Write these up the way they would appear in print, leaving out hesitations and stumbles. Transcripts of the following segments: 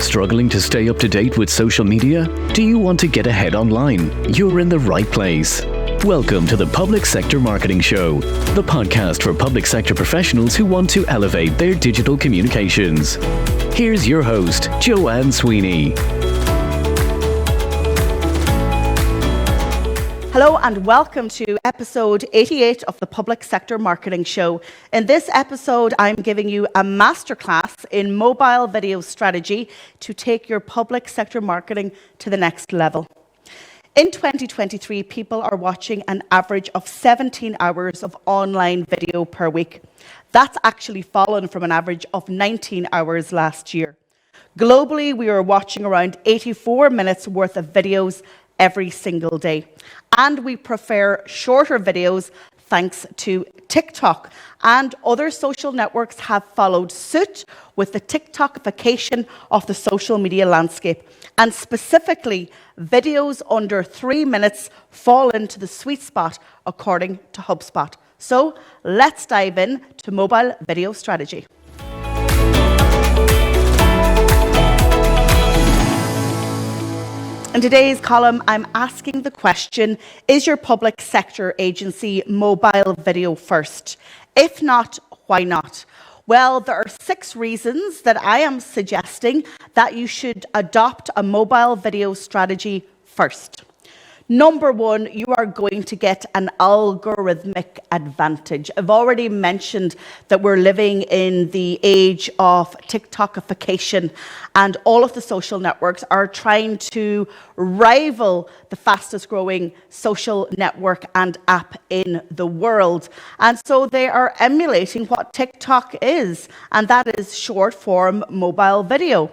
Struggling to stay up to date with social media? Do you want to get ahead online? You're in the right place. Welcome to the Public Sector Marketing Show, the podcast for public sector professionals who want to elevate their digital communications. Here's your host, Joanne Sweeney. Hello and welcome to episode 88 of the Public Sector Marketing Show. In this episode, I'm giving you a masterclass in mobile video strategy to take your public sector marketing to the next level. In 2023, people are watching an average of 17 hours of online video per week. That's actually fallen from an average of 19 hours last year. Globally, we are watching around 84 minutes worth of videos every single day. And we prefer shorter videos thanks to TikTok. And other social networks have followed suit with the TikTokification of the social media landscape. And specifically, videos under 3 minutes fall into the sweet spot according to HubSpot. So let's dive in to mobile video strategy. In today's column, I'm asking the question, is your public sector agency mobile video first? If not, why not? Well, there are 6 reasons that I am suggesting that you should adopt a mobile video strategy first. Number 1, you are going to get an algorithmic advantage. I've already mentioned that we're living in the age of TikTokification, and all of the social networks are trying to rival the fastest growing social network and app in the world. And so they are emulating what TikTok is, and that is short form mobile video.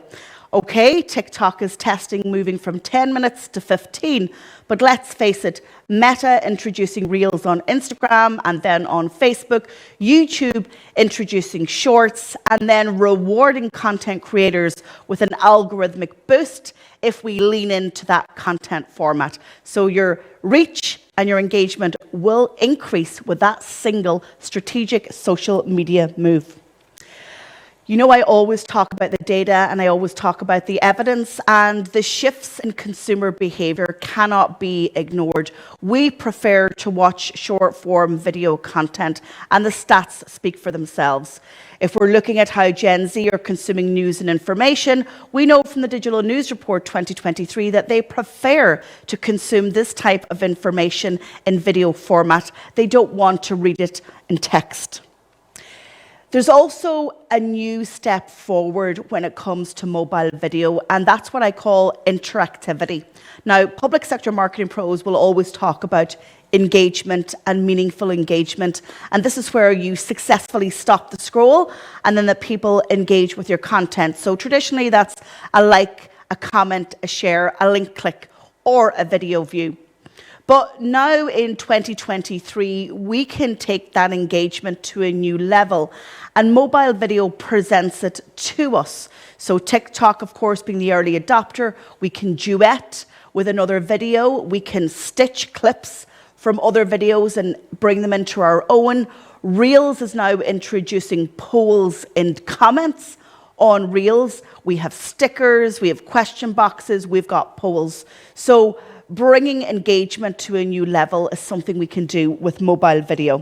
Okay, TikTok is testing moving from 10 minutes to 15, but let's face it, Meta introducing Reels on Instagram and then on Facebook, YouTube introducing Shorts, and then rewarding content creators with an algorithmic boost if we lean into that content format. So your reach and your engagement will increase with that single strategic social media move. You know, I always talk about the data and I always talk about the evidence, and the shifts in consumer behavior cannot be ignored. We prefer to watch short form video content, and the stats speak for themselves. If we're looking at how Gen Z are consuming news and information, we know from the Digital News Report 2023 that they prefer to consume this type of information in video format. They don't want to read it in text. There's also a new step forward when it comes to mobile video, and that's what I call interactivity. Now, public sector marketing pros will always talk about engagement and meaningful engagement, and this is where you successfully stop the scroll and then the people engage with your content. So traditionally, that's a like, a comment, a share, a link click, or a video view. But now in 2023, we can take that engagement to a new level, and mobile video presents it to us. So TikTok, of course, being the early adopter, we can duet with another video, we can stitch clips from other videos and bring them into our own. Reels is now introducing polls and comments on Reels. We have stickers, we have question boxes, we've got polls. So bringing engagement to a new level is something we can do with mobile video.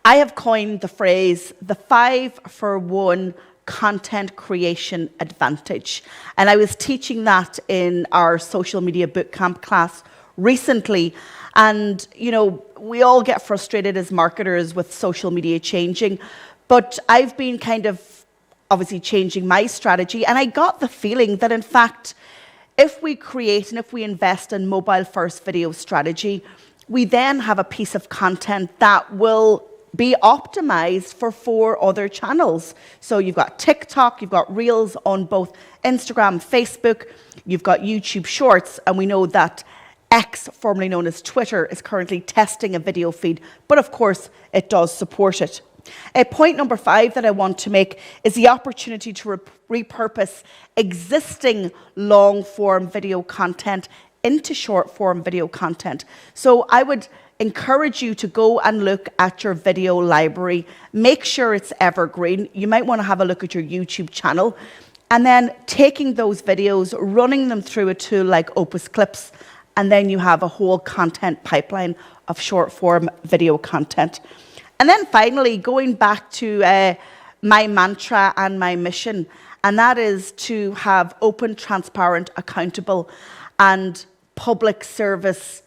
I have coined the phrase, the 5-for-1 content creation advantage. And I was teaching that in our social media bootcamp class recently. And, you know, we all get frustrated as marketers with social media changing. But I've been kind of obviously changing my strategy. And I got the feeling that, in fact, if we create and if we invest in mobile-first video strategy, we then have a piece of content that will be optimized for 4 other channels. So you've got TikTok, you've got Reels on both Instagram, Facebook, you've got YouTube Shorts, and we know that X, formerly known as Twitter, is currently testing a video feed, but of course it does support it. Point number 5 that I want to make is the opportunity to repurpose existing long-form video content into short-form video content. So I would encourage you to go and look at your video library. Make sure it's evergreen. You might want to have a look at your YouTube channel. and then taking those videos, running them through a tool like Opus Clips, and then you have a whole content pipeline of short form video content. And then finally, going back to my mantra and my mission, and that is to have open, transparent, accountable, and public service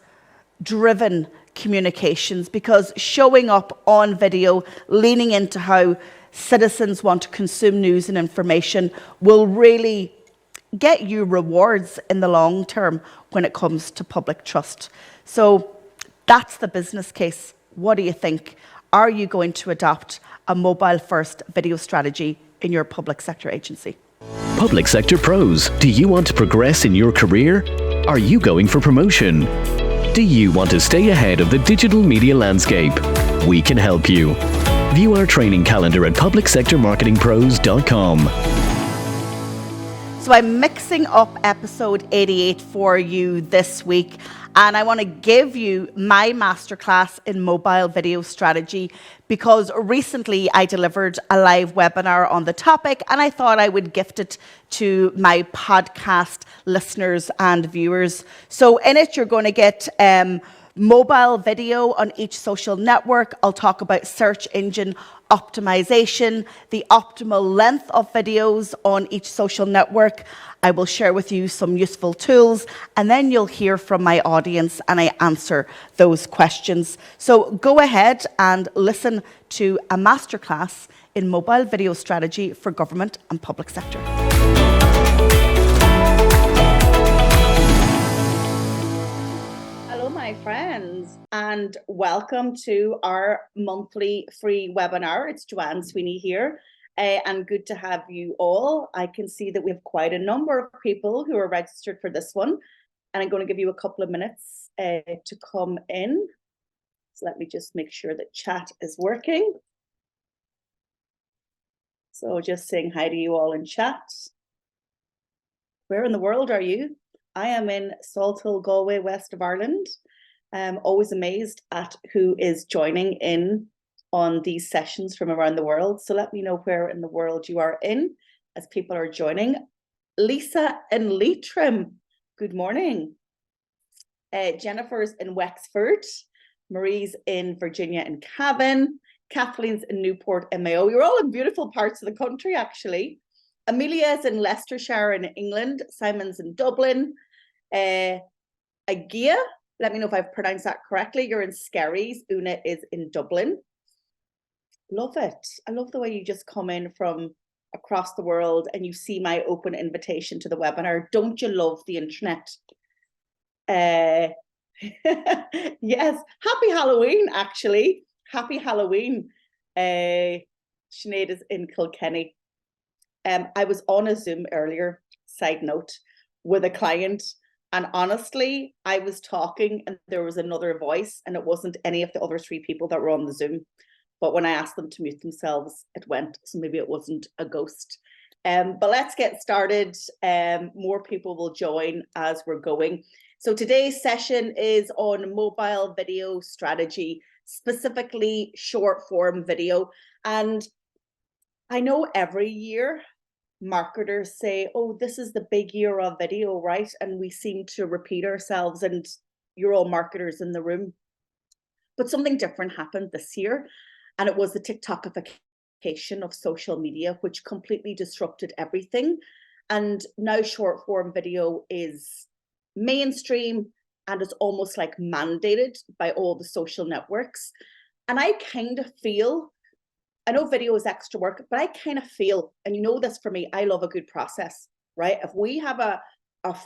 driven communications, because showing up on video, leaning into how citizens want to consume news and information will really get you rewards in the long term when it comes to public trust. So that's the business case. What do you think? Are you going to adopt a mobile-first video strategy in your public sector agency? Public Sector Pros, do you want to progress in your career? Are you going for promotion? Do you want to stay ahead of the digital media landscape? We can help you. View our training calendar at publicsectormarketingpros.com. So I'm mixing up episode 88 for you this week, and I want to give you my masterclass in mobile video strategy, because recently I delivered a live webinar on the topic, and I thought I would gift it to my podcast listeners and viewers. So in it, you're going to get mobile video on each social network. I'll talk about search engine optimization, the optimal length of videos on each social network. I will share with you some useful tools, and then you'll hear from my audience and I answer those questions. So go ahead and listen to a masterclass in mobile video strategy for government and public sector. My friends, and welcome to our monthly free webinar. It's Joanne Sweeney here, and good to have you all. I can see that we have quite a number of people who are registered for this one, and I'm going to give you a couple of minutes to come in. So let me just make sure that chat is working. So just saying hi to you all in chat. Where in the world are you? I am in Salthill, Galway, west of Ireland. I'm always amazed at who is joining in on these sessions from around the world. So let me know where in the world you are in as people are joining. Lisa in Leitrim, good morning. Jennifer's in Wexford. Marie's in Virginia and Cavan. Kathleen's in Newport, MAO. You're all in beautiful parts of the country, actually. Amelia's in Leicestershire in England. Simon's in Dublin. Agia, let me know if I've pronounced that correctly. You're in Skerries. Una is in Dublin. Love it. I love the way you just come in from across the world and you see my open invitation to the webinar. Don't you love the internet? Yes. Happy Halloween, actually. Happy Halloween. Sinead is in Kilkenny. I was on a Zoom earlier, side note, with a client. And honestly, I was talking and there was another voice, and it wasn't any of the other three people that were on the Zoom. But when I asked them to mute themselves, it went. So maybe it wasn't a ghost. But let's get started. More people will join as we're going. So today's session is on mobile video strategy, specifically short form video. And I know every year marketers say, oh, this is the big year of video, right? And we seem to repeat ourselves, and you're all marketers in the room. But something different happened this year, and it was the TikTokification of social media, which completely disrupted everything. And now short form video is mainstream and it's almost like mandated by all the social networks. And I kind of feel, I know video is extra work, but I kind of feel, and you know this for me, I love a good process, right? If we have a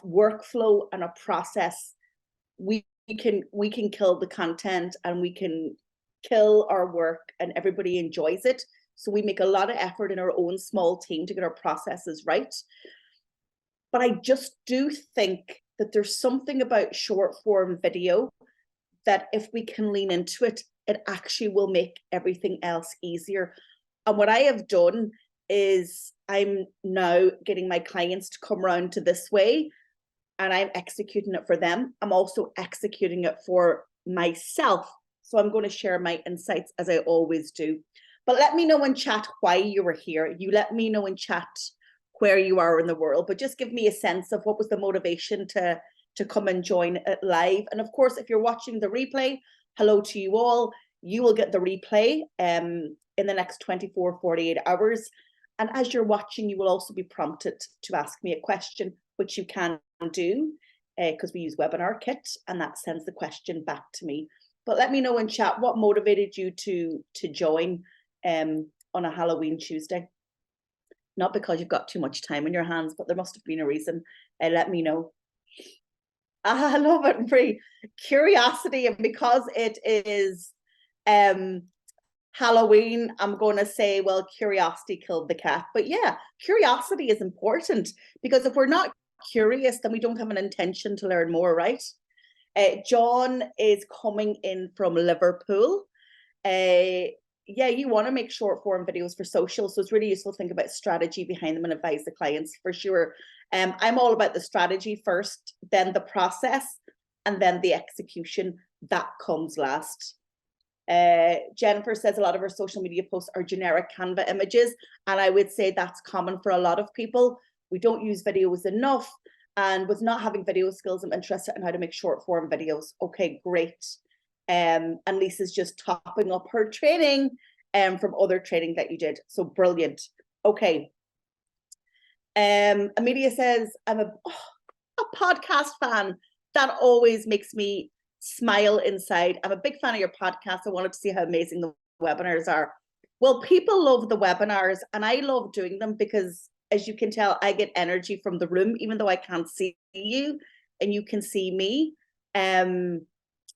workflow and a process, we can kill the content and we can kill our work and everybody enjoys it. So we make a lot of effort in our own small team to get our processes right. But I just do think that there's something about short form video that if we can lean into it, it actually will make everything else easier. And what I have done is I'm now getting my clients to come around to this way, and I'm executing it for them. I'm also executing it for myself. So I'm going to share my insights as I always do. But let me know in chat why you were here. You let me know in chat where you are in the world, but just give me a sense of what was the motivation to come and join it live. And of course, if you're watching the replay, hello to you all. You will get the replay in the next 24, 48 hours. And as you're watching, you will also be prompted to ask me a question, which you can do because we use Webinar Kit, and that sends the question back to me. But let me know in chat what motivated you to join on a Halloween Tuesday. Not because you've got too much time in your hands, but there must have been a reason. Let me know. I love it, Brie. Curiosity, and because it is Halloween, I'm going to say, well, curiosity killed the cat. But yeah, curiosity is important, because if we're not curious, then we don't have an intention to learn more, right? John is coming in from Liverpool. Yeah, you want to make short form videos for social, so it's really useful to think about strategy behind them and advise the clients for sure. I'm all about the strategy first, then the process, and then the execution. That comes last. Jennifer says a lot of her social media posts are generic Canva images, and I would say that's common for a lot of people. We don't use videos enough, and with not having video skills, I'm interested in how to make short form videos. Okay, great. And Lisa's just topping up her training from other training that you did. So brilliant. Okay. Amelia says, I'm a podcast fan. That always makes me smile inside. I'm a big fan of your podcast. I wanted to see how amazing the webinars are. Well, people love the webinars, and I love doing them because, as you can tell, I get energy from the room, even though I can't see you and you can see me.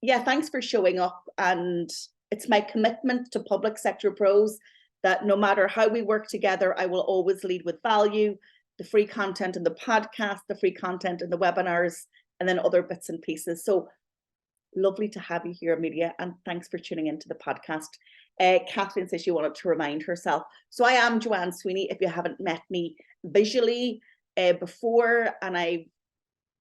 Yeah, thanks for showing up. And it's my commitment to Public Sector Pros that no matter how we work together, I will always lead with value, the free content in the podcast, the free content in the webinars, and then other bits and pieces. So lovely to have you here, Amelia, and thanks for tuning into the podcast. Kathleen says she wanted to remind herself. So I am Joanne Sweeney, if you haven't met me visually before, and I've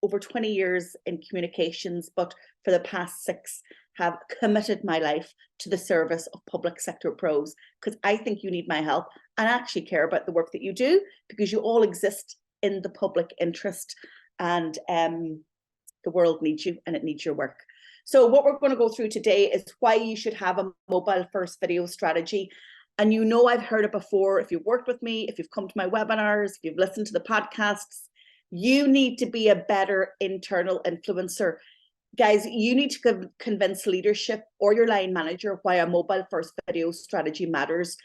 over 20 years in communications, but for the past 6 have committed my life to the service of Public Sector Pros, because I think you need my help and I actually care about the work that you do, because you all exist in the public interest, and the world needs you and it needs your work. So what we're going to go through today is why you should have a mobile first video strategy. And you know, I've heard it before. If you've worked with me, if you've come to my webinars, if you've listened to the podcasts, you need to be a better internal influencer. Guys, you need to convince leadership or your line manager why a mobile first video strategy matters.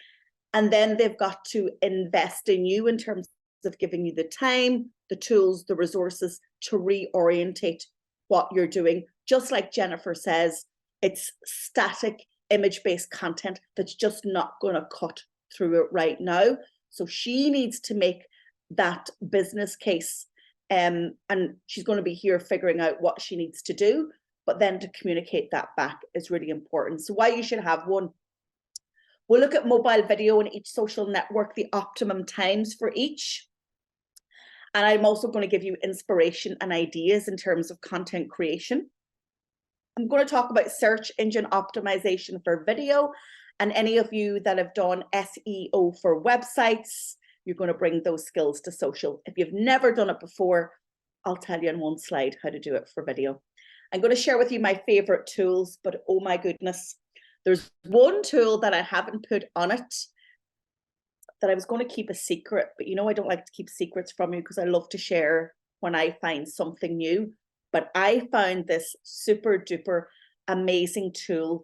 And then they've got to invest in you in terms of giving you the time, the tools, the resources to reorientate what you're doing. Just like Jennifer says, it's static image-based content that's just not going to cut through it right now. So she needs to make that business case, and she's going to be here figuring out what she needs to do, but then to communicate that back is really important. So why you should have one. We'll look at mobile video in each social network, the optimum times for each. And I'm also going to give you inspiration and ideas in terms of content creation. I'm going to talk about search engine optimization for video, and any of you that have done SEO for websites, you're going to bring those skills to social. If you've never done it before, I'll tell you in one slide how to do it for video. I'm going to share with you my favorite tools, but oh my goodness, there's one tool that I haven't put on it that I was going to keep a secret, but you know, I don't like to keep secrets from you because I love to share when I find something new. But I found this super duper amazing tool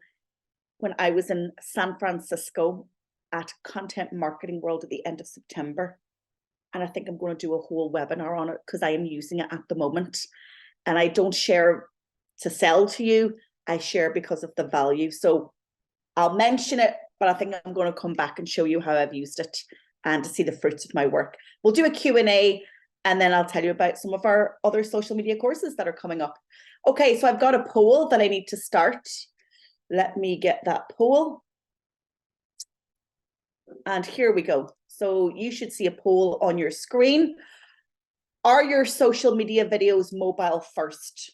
when I was in San Francisco at Content Marketing World at the end of September. And I think I'm going to do a whole webinar on it because I am using it at the moment. And I don't share to sell to you, I share because of the value. So I'll mention it, but I think I'm going to come back and show you how I've used it and to see the fruits of my work. We'll do a Q&A, and then I'll tell you about some of our other social media courses that are coming up. Okay, so I've got a poll that I need to start. Let me get that poll. And here we go. So you should see a poll on your screen. Are your social media videos mobile first?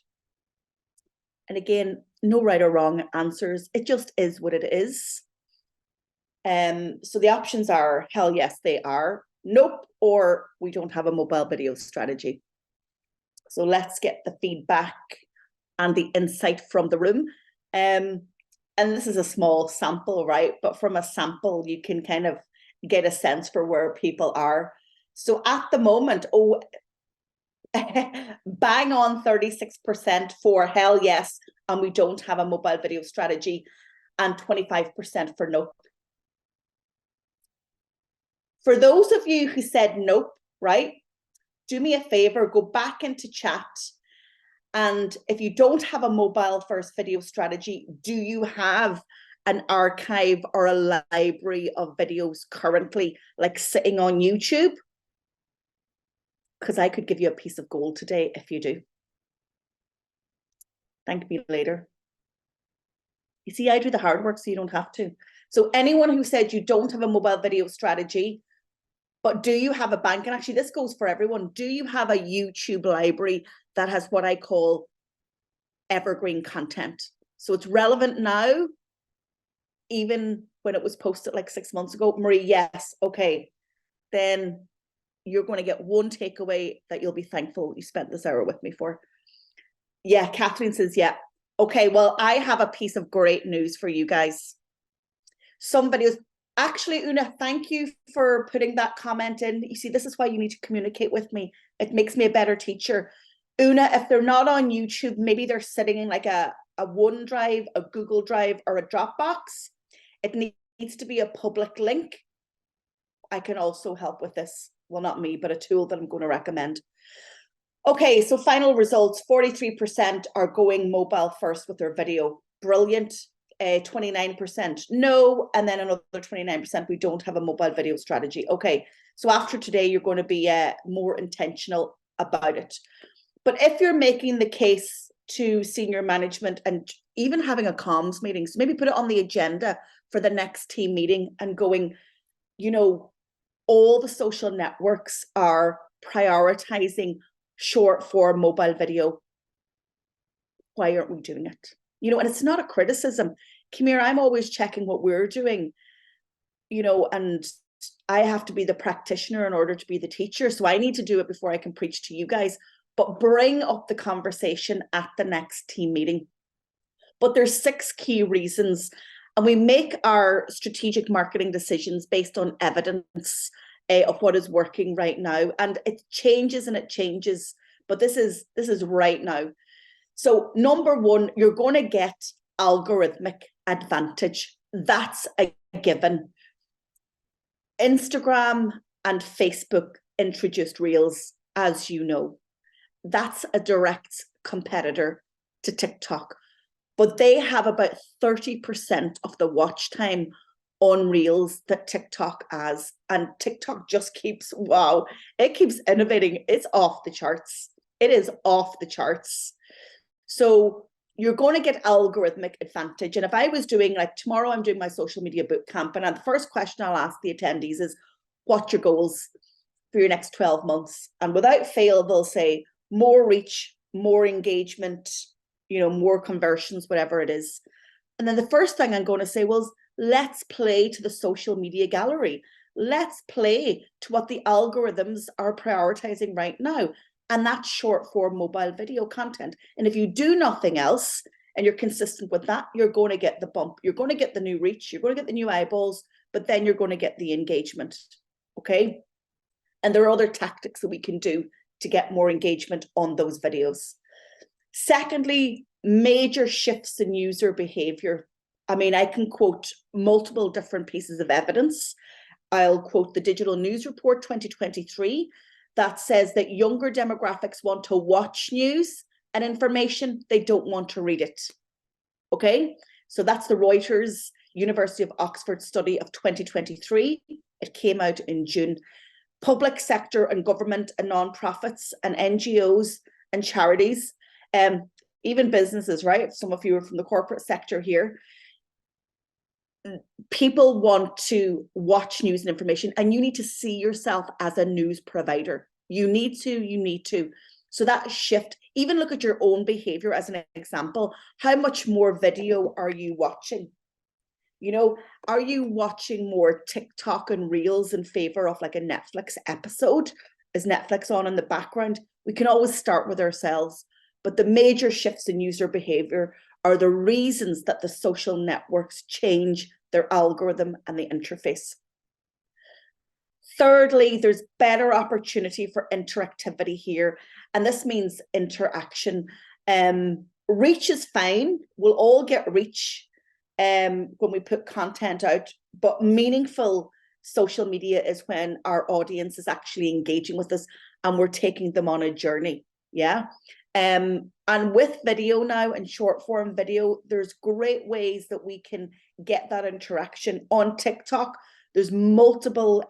And again, no right or wrong answers. It just is what it is. So the options are, hell yes, they are. nope, or we don't have a mobile video strategy. So let's get the feedback and the insight from the room. And this is a small sample, right? But from a sample, you can kind of get a sense for where people are. So at the moment, bang on 36% for hell yes, and we don't have a mobile video strategy, and 25% for nope. For those of you who said nope, right, do me a favor, go back into chat. And if you don't have a mobile first video strategy, do you have an archive or a library of videos currently, like sitting on YouTube? Because I could give you a piece of gold today if you do. Thank me later. You see, I do the hard work so you don't have to. So anyone who said you don't have a mobile video strategy, but do you have a bank? And actually, this goes for everyone. Do you have a YouTube library that has what I call evergreen content? So it's relevant now, even when it was posted like 6 months ago. Marie, yes. Okay. Then you're going to get one takeaway that you'll be thankful you spent this hour with me for. Yeah, Kathleen says, yeah. Okay, well, I have a piece of great news for you guys. Some videos, actually, Una, thank you for putting that comment in. You see, this is why you need to communicate with me. It makes me a better teacher. Una, if they're not on YouTube, maybe they're sitting in like a OneDrive, a Google Drive, or a Dropbox. It needs to be a public link. I can also help with this. Well, not me, but a tool that I'm going to recommend. Okay, so final results, 43% are going mobile first with their video. Brilliant. 29% no, and then another 29% we don't have a mobile video strategy. Okay, so after today, you're going to be more intentional about it. But if you're making the case to senior management and even having a comms meeting, so maybe put it on the agenda for the next team meeting and going, you know, all the social networks are prioritizing short form mobile video. Why aren't we doing it? You know, and it's not a criticism. Come here, I'm always checking what we're doing, you know, and I have to be the practitioner in order to be the teacher. So I need to do it before I can preach to you guys. But bring up the conversation at the next team meeting. But there's 6 key reasons, and we make our strategic marketing decisions based on evidence of what is working right now. And it changes and it changes, but this is right now. So number 1, you're going to get algorithmic advantage. That's a given. Instagram and Facebook introduced Reels, as you know. That's a direct competitor to TikTok. But they have about 30% of the watch time on Reels that TikTok has. And TikTok just keeps, wow, it keeps innovating. It's off the charts. It is off the charts. So you're going to get algorithmic advantage. And if I was doing, like tomorrow, I'm doing my social media boot camp. And the first question I'll ask the attendees is, what's your goals for your next 12 months? And without fail, they'll say more reach, more engagement, you know, more conversions, whatever it is. And then the first thing I'm going to say was, let's play to the social media gallery. Let's play to what the algorithms are prioritizing right now. And that's short form mobile video content. And if you do nothing else and you're consistent with that, you're going to get the bump. You're going to get the new reach. You're going to get the new eyeballs, but then you're going to get the engagement. Okay. And there are other tactics that we can do to get more engagement on those videos. Secondly, major shifts in user behavior. I mean, I can quote multiple different pieces of evidence. I'll quote the Digital News Report 2023 that says that younger demographics want to watch news and information. They don't want to read it. Okay, so that's the Reuters University of Oxford study of 2023. It came out in June. Public sector and government and nonprofits and NGOs and charities, even businesses, right? Some of you are from the corporate sector here. People want to watch news and information, and you need to see yourself as a news provider. You need to. So that shift, even look at your own behavior as an example. How much more video are you watching? You know, are you watching more TikTok and Reels in favor of like a Netflix episode? Is Netflix on in the background? We can always start with ourselves. But the major shifts in user behavior are the reasons that the social networks change their algorithm and the interface. Thirdly, there's better opportunity for interactivity here. And this means interaction. Reach is fine. We'll all get reach when we put content out, but meaningful social media is when our audience is actually engaging with us and we're taking them on a journey. Yeah. And with video now and short form video, there's great ways that we can get that interaction on TikTok. There's multiple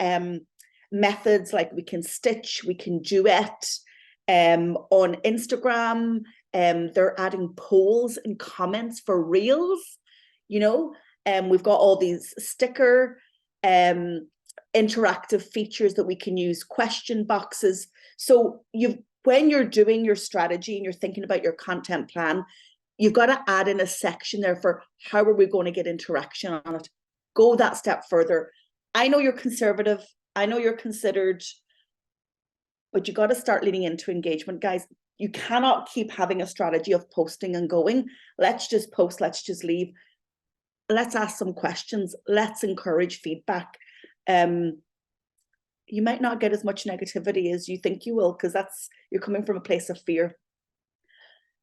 methods, like we can stitch, we can duet. On Instagram, they're adding polls and comments for reels. You know, we've got all these sticker interactive features that we can use, question boxes. So when you're doing your strategy and you're thinking about your content plan, you've got to add in a section there for how are we going to get interaction on it. Go that step further. I know you're conservative. I know you're considered, but you got to start leaning into engagement, guys. You cannot keep having a strategy of posting and going. Let's just post, let's just leave. Let's ask some questions. Let's encourage feedback. You might not get as much negativity as you think you will, because you're coming from a place of fear.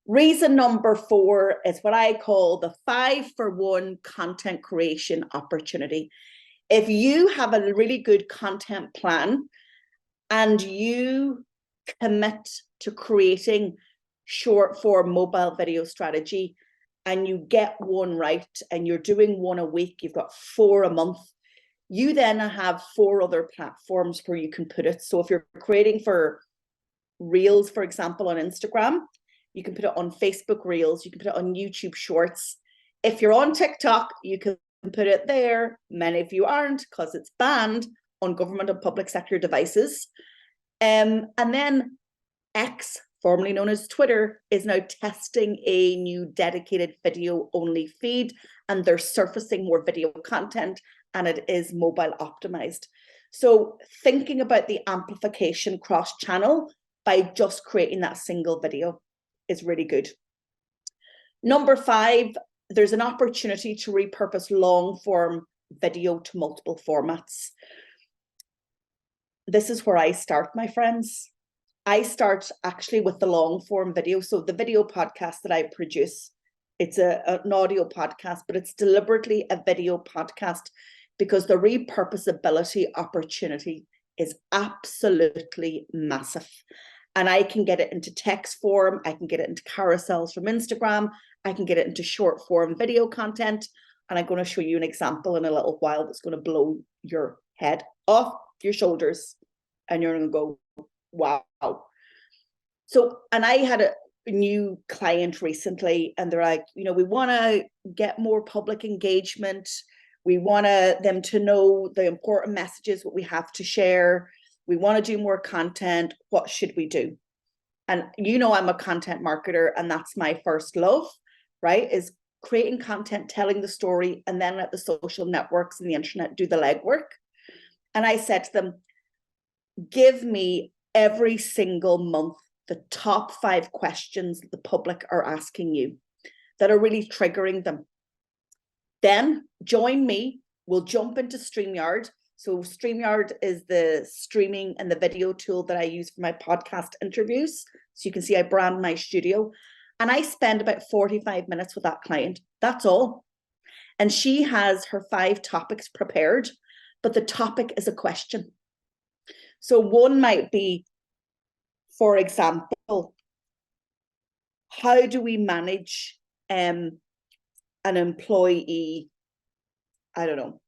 Reason number 4 is what I call the 5-for-1 content creation opportunity. If you have a really good content plan and you commit to creating short form mobile video strategy, and you get one right and you're doing one a week, you've got 4 a month, you then have 4 other platforms where you can put it. So if you're creating for Reels, for example, on Instagram, you can put it on Facebook Reels, you can put it on YouTube Shorts. If you're on TikTok, you can put it there. Many of you aren't, because it's banned on government and public sector devices. And then X, formerly known as Twitter, is now testing a new dedicated video only feed, and they're surfacing more video content, and it is mobile optimized. So thinking about the amplification cross channel by just creating that single video is really good. Number 5, there's an opportunity to repurpose long form video to multiple formats. This is where I start, my friends. I start actually with the long form video. So the video podcast that I produce, it's an audio podcast, but it's deliberately a video podcast because the repurposability opportunity is absolutely massive. And I can get it into text form. I can get it into carousels from Instagram. I can get it into short form video content. And I'm going to show you an example in a little while that's going to blow your head off your shoulders. And you're going to go, wow. So, and I had a new client recently, and they're like, you know, we want to get more public engagement. We want them to know the important messages, what we have to share. We want to do more content. What should we do? And you know, I'm a content marketer, and that's my first love, right? Is creating content, telling the story, and then let the social networks and the internet do the legwork. And I said to them, give me every single month the top 5 questions that the public are asking you that are really triggering them. Then join me. We'll jump into StreamYard. So StreamYard is the streaming and the video tool that I use for my podcast interviews. So you can see I brand my studio. And I spend about 45 minutes with that client. That's all. And she has her 5 topics prepared, but the topic is a question. So one might be, for example, how do we manage an employee, I don't know,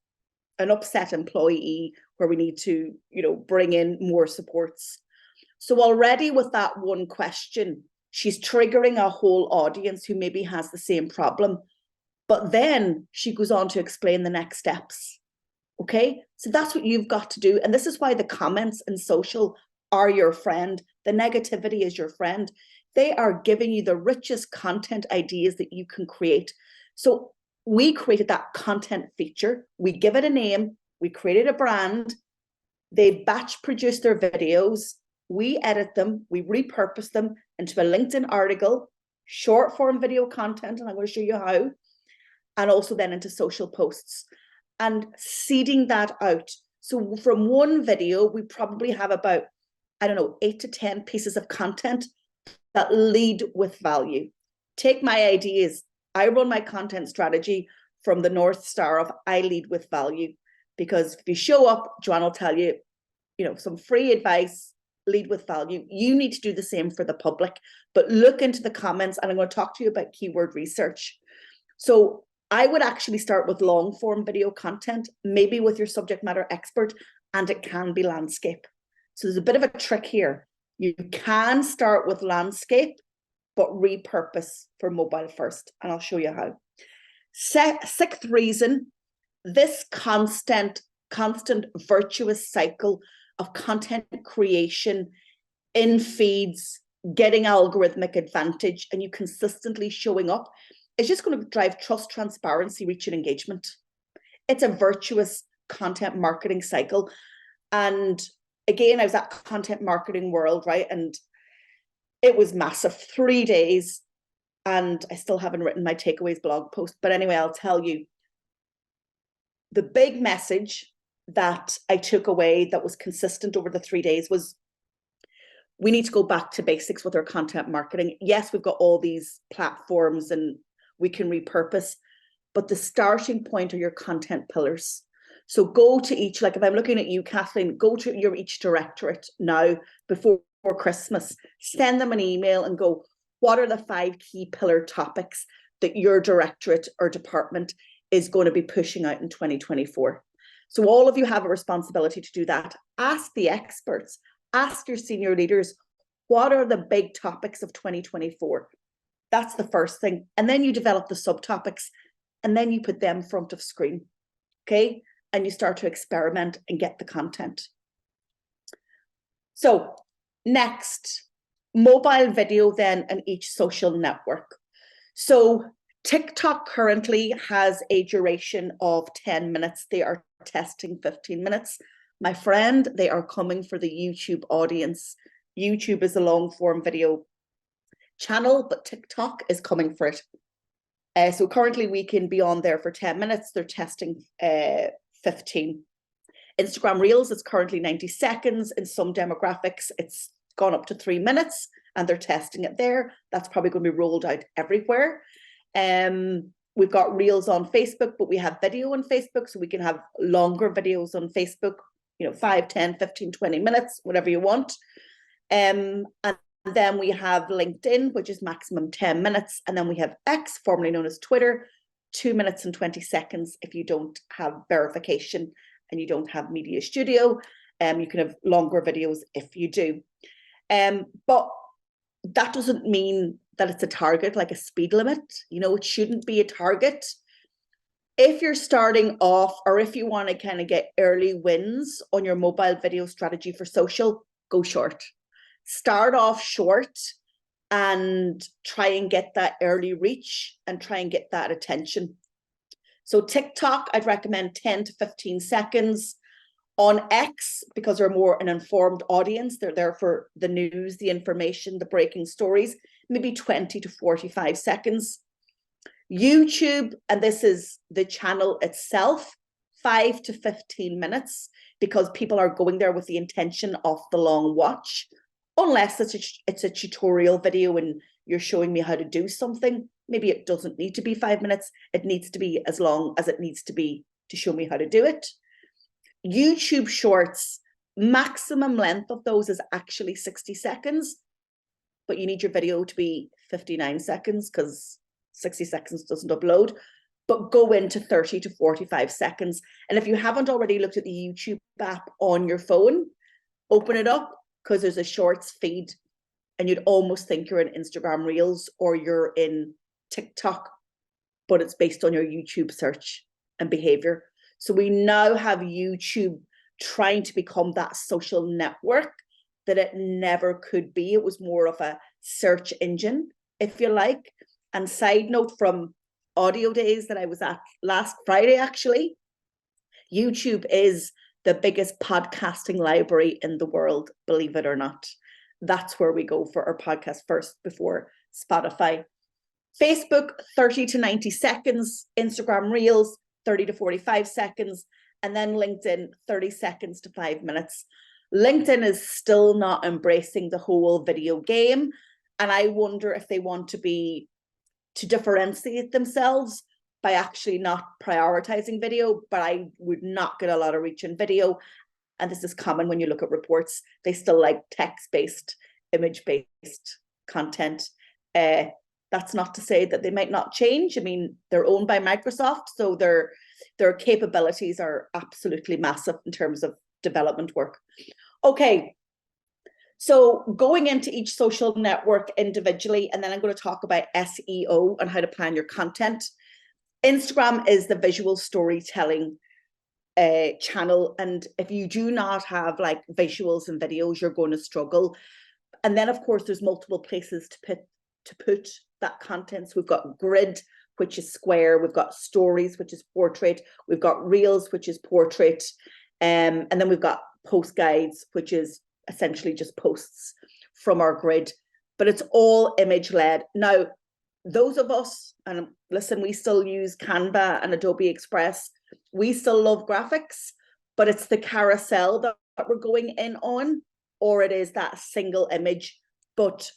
an upset employee where we need to, you know, bring in more supports. So already with that one question, she's triggering a whole audience who maybe has the same problem. But then she goes on to explain the next steps. Okay, so that's what you've got to do. And this is why the comments in social are your friend. The negativity is your friend. They are giving you the richest content ideas that you can create. So we created that content feature. We give it a name. We created a brand. They batch produce their videos. We edit them. We repurpose them into a LinkedIn article, short form video content, and I'm going to show you how, and also then into social posts and seeding that out. So from one video, we probably have about, 8 to 10 pieces of content that lead with value. Take my ideas. I run my content strategy from the North Star of I lead with value, because if you show up, Joanne will tell you, some free advice, lead with value. You need to do the same for the public, but look into the comments, and I'm going to talk to you about keyword research. So I would actually start with long form video content, maybe with your subject matter expert, and it can be landscape. So there's a bit of a trick here. You can start with landscape, but repurpose for mobile first, and I'll show you how. Sixth reason, this constant virtuous cycle of content creation in feeds, getting algorithmic advantage, and you consistently showing up, is just going to drive trust, transparency, reach, and engagement. It's a virtuous content marketing cycle. And again, I was at Content Marketing World, right? And it was massive, 3 days. And I still haven't written my takeaways blog post. But anyway, I'll tell you, the big message that I took away that was consistent over the 3 days was, we need to go back to basics with our content marketing. Yes, we've got all these platforms and we can repurpose, but the starting point are your content pillars. So go to each, like if I'm looking at you, Kathleen, go to your each directorate now before Christmas, send them an email and go, what are the 5 key pillar topics that your directorate or department is going to be pushing out in 2024? So all of you have a responsibility to do that. Ask the experts, ask your senior leaders, what are the big topics of 2024? That's the first thing. And then you develop the subtopics, and then you put them front of screen, okay? And you start to experiment and get the content. So next, mobile video then and each social network. So TikTok currently has a duration of 10 minutes. They are testing 15 minutes. My friend, they are coming for the YouTube audience. YouTube is a long form video channel, but TikTok is coming for it. So currently we can be on there for 10 minutes. They're testing 15. Instagram Reels is currently 90 seconds. In some demographics, it's gone up to 3 minutes and they're testing it there. That's probably going to be rolled out everywhere. We've got Reels on Facebook, but we have video on Facebook, so we can have longer videos on Facebook, 5, 10, 15, 20 minutes, whatever you want. And then we have LinkedIn, which is maximum 10 minutes. And then we have X, formerly known as Twitter, 2 minutes and 20 seconds if you don't have verification and you don't have Media Studio. You can have longer videos if you do. But that doesn't mean that it's a target, like a speed limit. It shouldn't be a target. If you're starting off, or if you want to kind of get early wins on your mobile video strategy for social, go short. Start off short and try and get that early reach and try and get that attention. So TikTok, I'd recommend 10 to 15 seconds. On X, because they're more an informed audience, they're there for the news, the information, the breaking stories, maybe 20 to 45 seconds. YouTube, and this is the channel itself, 5 to 15 minutes, because people are going there with the intention of the long watch. Unless it's a tutorial video and you're showing me how to do something, maybe it doesn't need to be 5 minutes. It needs to be as long as it needs to be to show me how to do it. YouTube Shorts, maximum length of those is actually 60 seconds, but you need your video to be 59 seconds because 60 seconds doesn't upload, but go into 30 to 45 seconds. And if you haven't already looked at the YouTube app on your phone, open it up, because there's a shorts feed and you'd almost think you're in Instagram Reels or you're in TikTok, but it's based on your YouTube search and behavior. So we now have YouTube trying to become that social network that it never could be. It was more of a search engine, if you like. And side note from audio days that I was at last Friday, actually. YouTube is the biggest podcasting library in the world, believe it or not. That's where we go for our podcast first before Spotify. Facebook, 30 to 90 seconds. Instagram Reels, 30 to 45 seconds. And then LinkedIn, 30 seconds to 5 minutes. LinkedIn is still not embracing the whole video game. And I wonder if they want to differentiate themselves by actually not prioritizing video, but I would not get a lot of reach in video. And this is common when you look at reports. They still like text-based, image-based content. That's not to say that they might not change. I mean, they're owned by Microsoft, so their capabilities are absolutely massive in terms of development work. Okay, so going into each social network individually, and then I'm going to talk about SEO and how to plan your content. Instagram is the visual storytelling channel, and if you do not have like visuals and videos, you're going to struggle. And then of course there's multiple places to put that content. So we've got grid, which is square, we've got stories, which is portrait, we've got reels, which is portrait, and then we've got post guides, which is essentially just posts from our grid, but it's all image led. Now, those of us, and listen, we still use Canva and Adobe Express. We still love graphics, but it's the carousel that we're going in on, or it is that single image. But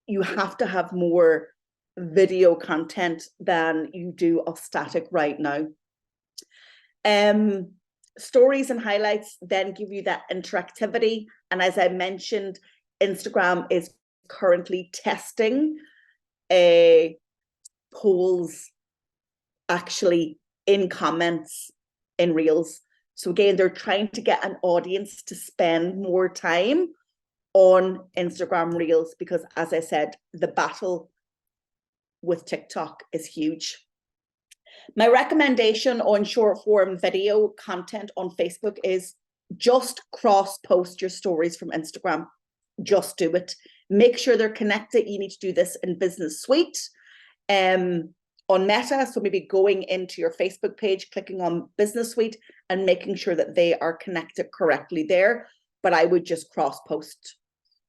you have to have more video content than you do of static right now. Stories and highlights then give you that interactivity. And as I mentioned, Instagram is currently testing polls actually in comments in Reels. So again, they're trying to get an audience to spend more time on Instagram Reels because, as I said, the battle with TikTok is huge. My recommendation on short form video content on Facebook is just cross post your stories from Instagram. Just do it. Make sure they're connected. You need to do this in Business Suite. On Meta, so maybe going into your Facebook page, clicking on Business Suite and making sure that they are connected correctly there. But I would just cross post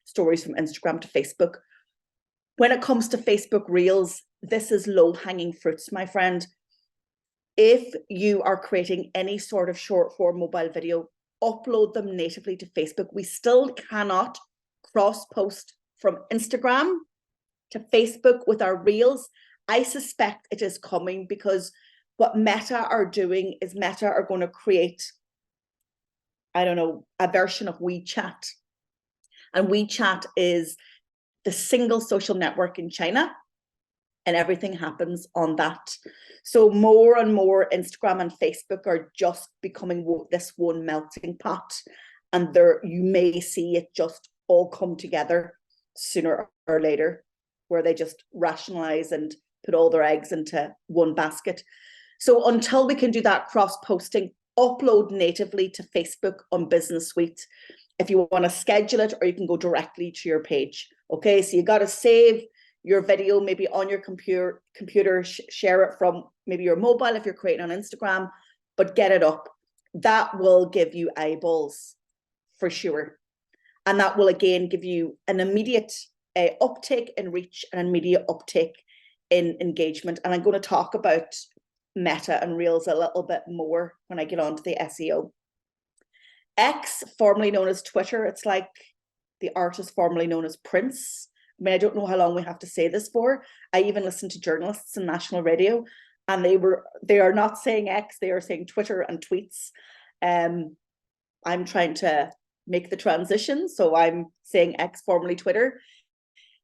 stories from Instagram to Facebook. When it comes to Facebook Reels, this is low hanging fruits, my friend. If you are creating any sort of short form mobile video, upload them natively to Facebook. We still cannot cross post from Instagram to Facebook with our Reels. I suspect it is coming because what Meta are doing is Meta are going to create, I don't know, a version of WeChat. And WeChat is the single social network in China, and everything happens on that. So more and more Instagram and Facebook are just becoming this one melting pot, and there you may see it just all come together sooner or later, where they just rationalize and put all their eggs into one basket. So until we can do that cross-posting, upload natively to Facebook on Business Suite if you want to schedule it, or you can go directly to your page. Okay, so you got to save your video maybe on your computer, share it from maybe your mobile if you're creating on Instagram, but get it up. That will give you eyeballs for sure. And that will again give you an immediate uptake in reach and an immediate uptake in engagement. And I'm going to talk about Meta and Reels a little bit more when I get on to the SEO. X, formerly known as Twitter, it's like the artist formerly known as Prince. I mean, I don't know how long we have to say this for. I even listened to journalists in national radio, and they are not saying X, they are saying Twitter and tweets. I'm trying to make the transition, so I'm saying X, formerly Twitter.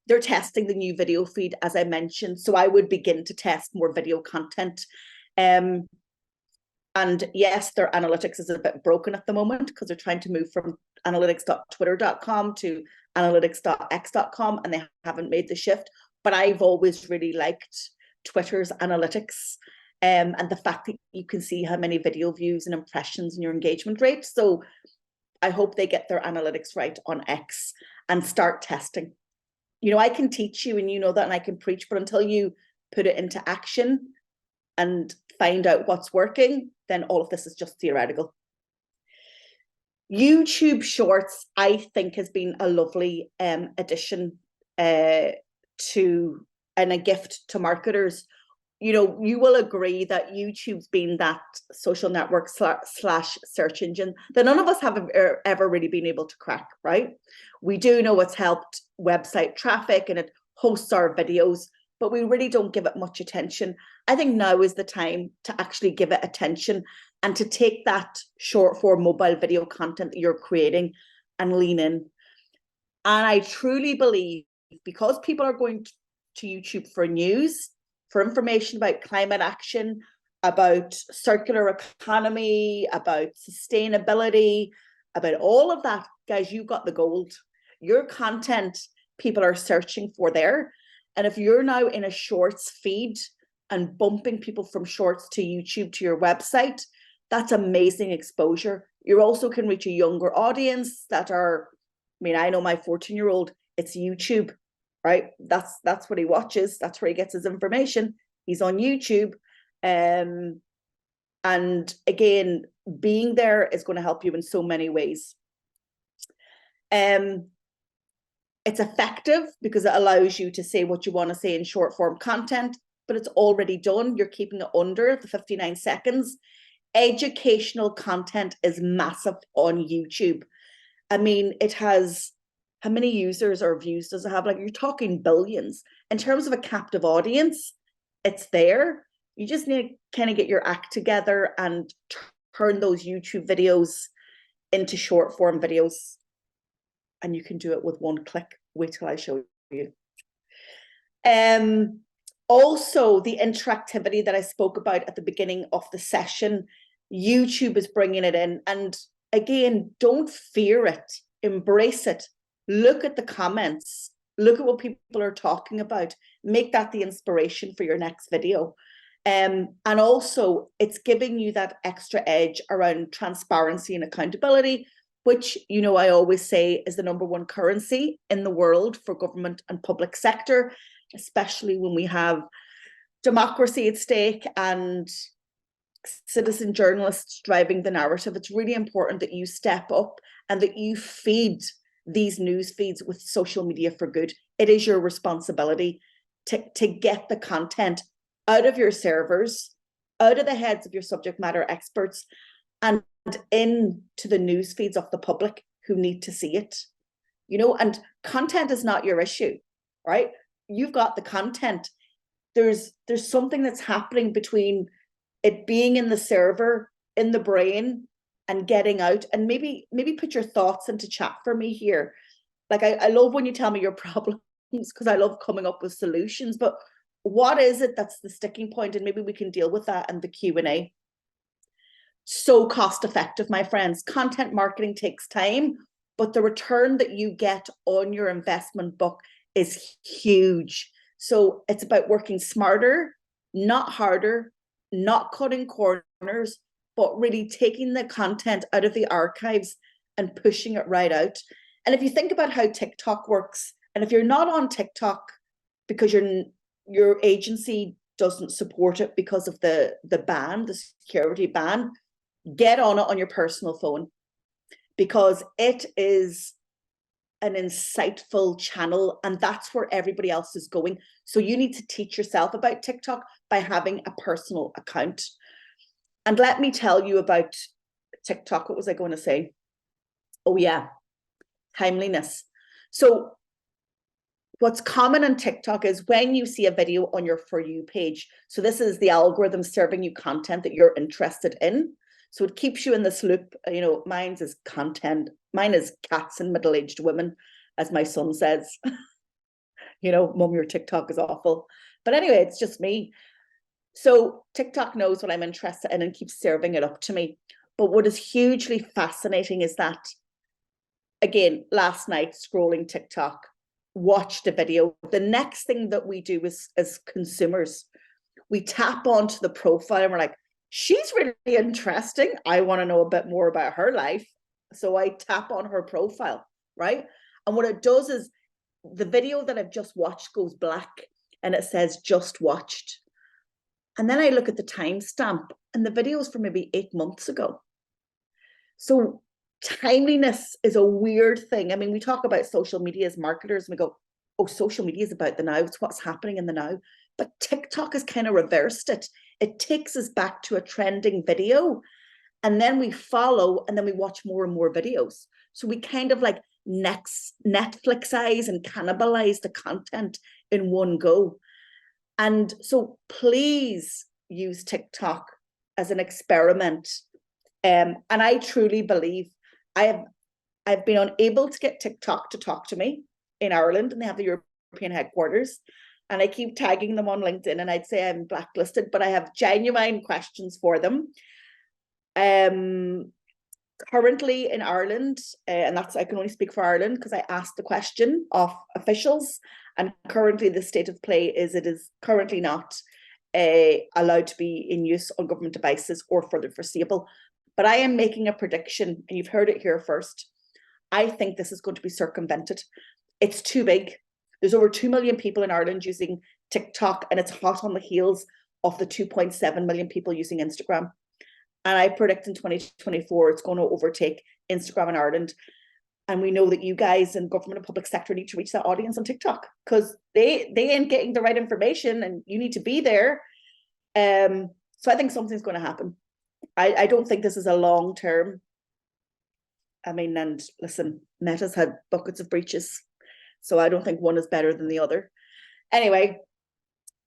They're testing the new video feed, as I mentioned, so I would begin to test more video content. And yes, their analytics is a bit broken at the moment because they're trying to move from analytics.twitter.com to analytics.x.com, and they haven't made the shift. But I've always really liked Twitter's analytics and the fact that you can see how many video views and impressions and your engagement rate. So I hope they get their analytics right on X and start testing. You know, I can teach you and you know that, and I can preach, but until you put it into action, and find out what's working, then all of this is just theoretical. YouTube Shorts, I think, has been a lovely addition to, and a gift to marketers. You know, you will agree that YouTube's been that social network slash search engine that none of us have ever really been able to crack, right? We do know it's helped website traffic and it hosts our videos, but we really don't give it much attention. I think now is the time to actually give it attention and to take that short form mobile video content that you're creating and lean in. And I truly believe, because people are going to YouTube for news, for information about climate action, about circular economy, about sustainability, about all of that, guys, you've got the gold. Your content people are searching for there. And if you're now in a shorts feed and bumping people from shorts to YouTube to your website, that's amazing exposure. You also can reach a younger audience that are, I mean, I know my 14-year-old, it's YouTube, right? That's what he watches. That's where he gets his information. He's on YouTube. And again, being there is going to help you in so many ways. It's effective because it allows you to say what you want to say in short form content, but it's already done. You're keeping it under the 59 seconds. Educational content is massive on YouTube. I mean, it has, how many users or views does it have? Like, you're talking billions. In terms of a captive audience, it's there. You just need to kind of get your act together and turn those YouTube videos into short form videos. And you can do it with one click. Wait till I show you. Also, the interactivity that I spoke about at the beginning of the session, YouTube is bringing it in. And again, don't fear it. Embrace it. Look at the comments. Look at what people are talking about. Make that the inspiration for your next video. And also, it's giving you that extra edge around transparency and accountability, which, you know, I always say is the #1 currency in the world for government and public sector, especially when we have democracy at stake and citizen journalists driving the narrative. It's really important that you step up and that you feed these news feeds with social media for good. It is your responsibility to get the content out of your servers, out of the heads of your subject matter experts, and into the news feeds of the public who need to see it. You know, and content is not your issue, right? You've got the content. There's something that's happening between it being in the server, in the brain, and getting out. And maybe put your thoughts into chat for me here. Like, I love when you tell me your problems, because I love coming up with solutions. But what is it that's the sticking point? And maybe we can deal with that in the Q&A. So cost effective, my friends. Content marketing takes time, but the return that you get on your investment book is huge. So it's about working smarter, not harder, not cutting corners, but really taking the content out of the archives and pushing it right out. And if you think about how TikTok works, and if you're not on TikTok because your agency doesn't support it because of the ban, the security ban, get on it on your personal phone, because it is an insightful channel, and that's where everybody else is going. So you need to teach yourself about TikTok by having a personal account. And let me tell you about TikTok. What was I going to say? Oh yeah, timeliness. So what's common on TikTok is when you see a video on your For You page. So this is the algorithm serving you content that you're interested in. So it keeps you in this loop. You know, mine is content. Mine is cats and middle-aged women, as my son says. You know, Mum, your TikTok is awful. But anyway, it's just me. So TikTok knows what I'm interested in and keeps serving it up to me. But what is hugely fascinating is that, again, last night, scrolling TikTok, watched a video. The next thing that we do is, as consumers, we tap onto the profile and we're like, she's really interesting. I want to know a bit more about her life. So I tap on her profile, right? And what it does is the video that I've just watched goes black and it says just watched. And then I look at the timestamp and the video is from maybe 8 months ago. So timeliness is a weird thing. I mean, we talk about social media as marketers and we go, oh, social media is about the now. It's what's happening in the now. But TikTok has kind of reversed it. It takes us back to a trending video and then we follow and then we watch more and more videos. So we kind of like Netflixize and cannibalize the content in one go. And so please use TikTok as an experiment. And I truly believe I've been unable to get TikTok to talk to me in Ireland, and they have the European headquarters. And I keep tagging them on LinkedIn, and I'd say I'm blacklisted, but I have genuine questions for them. Currently in Ireland, and that's, I can only speak for Ireland because I asked the question of officials, and currently the state of play is it is currently not allowed to be in use on government devices or for the foreseeable. But I am making a prediction, and you've heard it here first. I think this is going to be circumvented. It's too big. There's over 2 million people in Ireland using TikTok, and it's hot on the heels of the 2.7 million people using Instagram. And I predict in 2024, it's going to overtake Instagram in Ireland. And we know that you guys in government and public sector need to reach that audience on TikTok because they ain't getting the right information and you need to be there. So I think something's going to happen. I don't think this is a long term. I mean, and listen, Meta's had buckets of breaches. So I don't think one is better than the other. Anyway,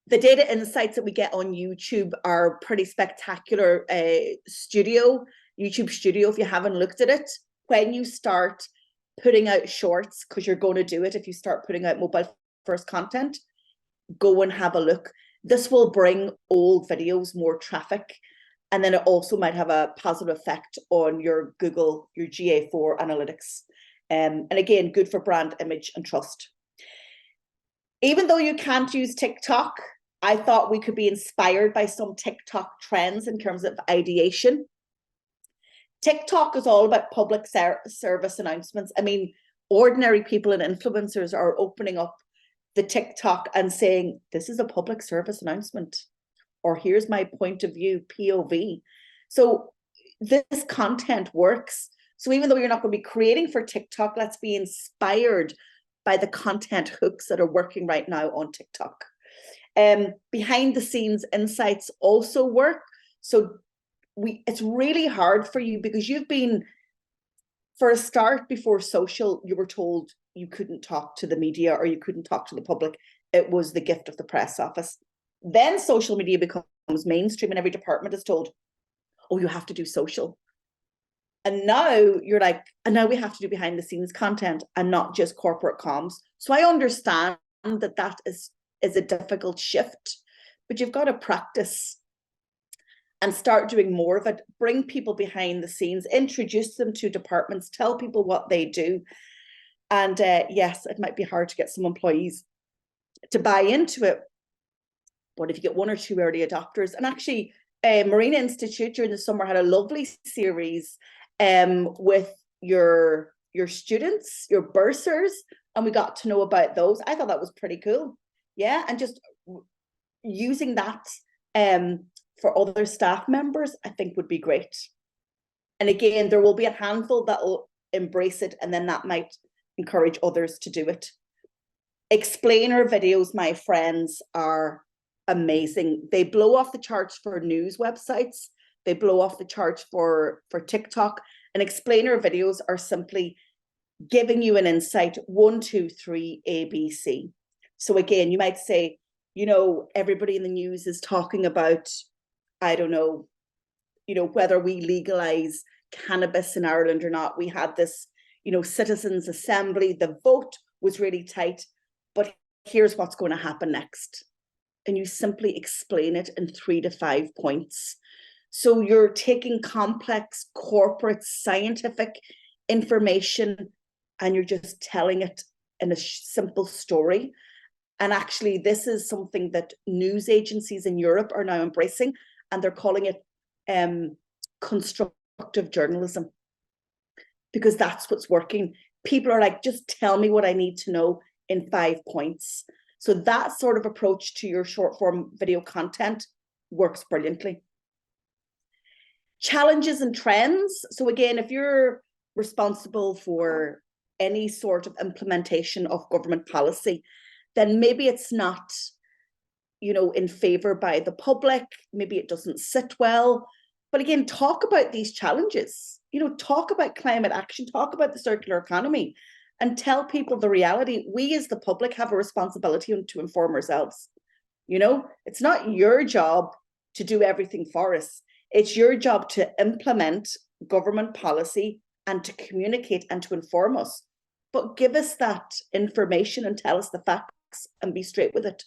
the data insights that we get on YouTube are pretty spectacular. YouTube Studio, if you haven't looked at it, when you start putting out shorts, because you're going to do it if you start putting out mobile first content, go and have a look. This will bring old videos more traffic. And then it also might have a positive effect on your Google, your GA4 analytics. And again, good for brand image and trust. Even though you can't use TikTok, I thought we could be inspired by some TikTok trends in terms of ideation. TikTok is all about public service announcements. I mean, ordinary people and influencers are opening up the TikTok and saying, this is a public service announcement, or here's my point of view, POV. So this content works. So even though you're not going to be creating for TikTok, let's be inspired by the content hooks that are working right now on TikTok. Behind the scenes insights also work. So it's really hard for you because you've been, for a start, before social, you were told you couldn't talk to the media or you couldn't talk to the public. It was the gift of the press office. Then social media becomes mainstream and every department is told, oh, you have to do social. And now you're like, and now we have to do behind the scenes content and not just corporate comms. So I understand that that is a difficult shift, but you've got to practice and start doing more of it. Bring people behind the scenes, introduce them to departments, tell people what they do. And yes, it might be hard to get some employees to buy into it. But if you get one or two early adopters, and actually Marina Institute during the summer had a lovely series with your students, your bursars, and we got to know about those. I thought that was pretty cool. Yeah, and just using that for other staff members, I think would be great. And again, there will be a handful that will embrace it, and then that might encourage others to do it. Explainer videos, my friends, are amazing. They blow off the charts for news websites. They blow off the charts for TikTok. And explainer videos are simply giving you an insight, 1, 2, 3, A, B, C. So again, you might say, you know, everybody in the news is talking about, I don't know, you know, whether we legalize cannabis in Ireland or not. We had this, you know, citizens' assembly. The vote was really tight, but here's what's going to happen next. And you simply explain it in 3 to 5 points. So you're taking complex corporate scientific information and you're just telling it in a simple story. And actually, this is something that news agencies in Europe are now embracing, and they're calling it constructive journalism, because that's what's working. People are like, just tell me what I need to know in 5 points. So that sort of approach to your short form video content works brilliantly. Challenges and trends. So again, if you're responsible for any sort of implementation of government policy, then maybe it's not, in favor by the public. Maybe it doesn't sit well. But again, talk about these challenges. Talk about climate action, talk about the circular economy, and tell people the reality. We as the public have a responsibility to inform ourselves. It's not your job to do everything for us. It's your job to implement government policy and to communicate and to inform us. But give us that information and tell us the facts and be straight with it.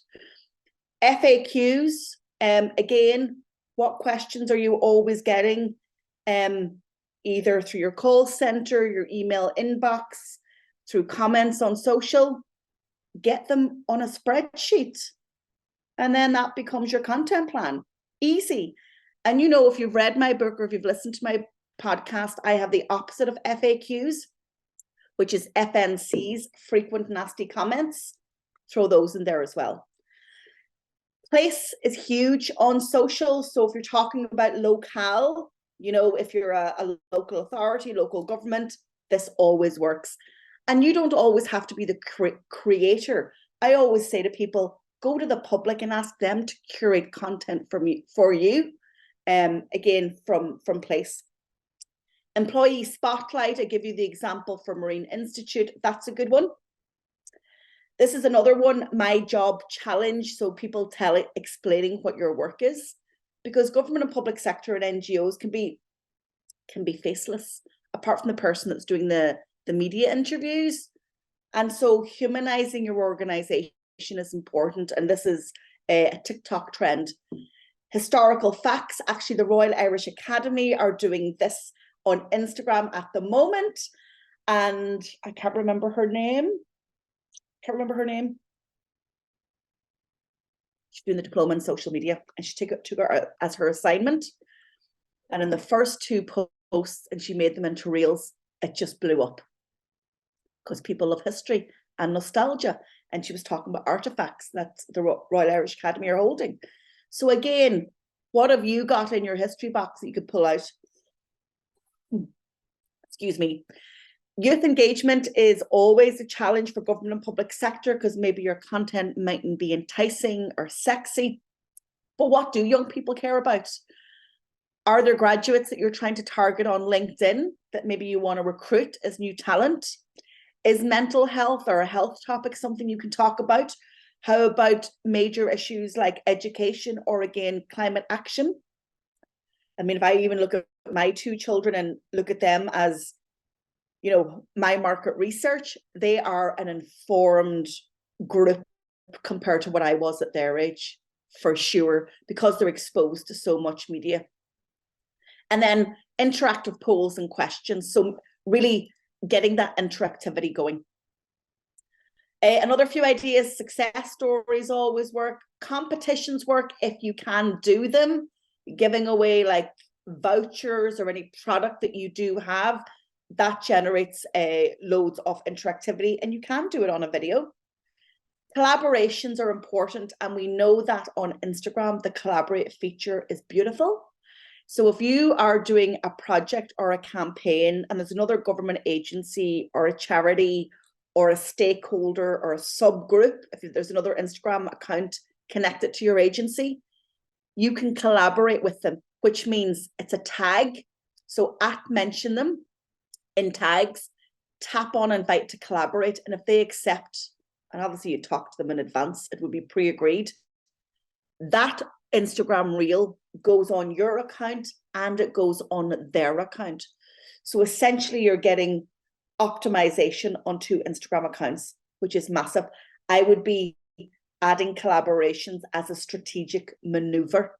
FAQs, again, what questions are you always getting? Either through your call center, your email inbox, through comments on social. Get them on a spreadsheet. And then that becomes your content plan. Easy. And if you've read my book or if you've listened to my podcast, I have the opposite of FAQs, which is FNCs, frequent nasty comments. Throw those in there as well. Place is huge on social. So if you're talking about locale, if you're a local authority, local government, this always works. And you don't always have to be the creator. I always say to people, go to the public and ask them to curate content for you. Again, from place. Employee spotlight, I give you the example from Marine Institute. That's a good one. This is another one, my job challenge. So people explaining what your work is, because government and public sector and NGOs can be faceless, apart from the person that's doing the media interviews. And so humanizing your organization is important. And this is a TikTok trend. Historical facts. Actually, the Royal Irish Academy are doing this on Instagram at the moment. And I can't remember her name. She's doing the diploma in social media, and she took her as her assignment. And in the first 2 posts, and she made them into reels, it just blew up. Because people love history and nostalgia. And she was talking about artifacts that the Royal Irish Academy are holding. So again, what have you got in your history box that you could pull out? Excuse me. Youth engagement is always a challenge for government and public sector, because maybe your content mightn't be enticing or sexy. But what do young people care about? Are there graduates that you're trying to target on LinkedIn that maybe you want to recruit as new talent? Is mental health or a health topic something you can talk about? How about major issues like education or, again, climate action? I mean, if I even look at my 2 children and look at them as, my market research, they are an informed group compared to what I was at their age, for sure, because they're exposed to so much media. And then interactive polls and questions. So really getting that interactivity going. Another few ideas, success stories always work. Competitions work if you can do them. Giving away like vouchers or any product that you do have, that generates loads of interactivity, and you can do it on a video. Collaborations are important, and we know that on Instagram, the collaborate feature is beautiful. So if you are doing a project or a campaign and there's another government agency or a charity or a stakeholder or a subgroup, if there's another Instagram account connected to your agency, you can collaborate with them, which means it's a tag. So mention them in tags, tap on invite to collaborate. And if they accept, and obviously you talk to them in advance, it would be pre-agreed, that Instagram reel goes on your account and it goes on their account. So essentially you're getting optimization on 2 Instagram accounts, which is massive. I would be adding collaborations as a strategic maneuver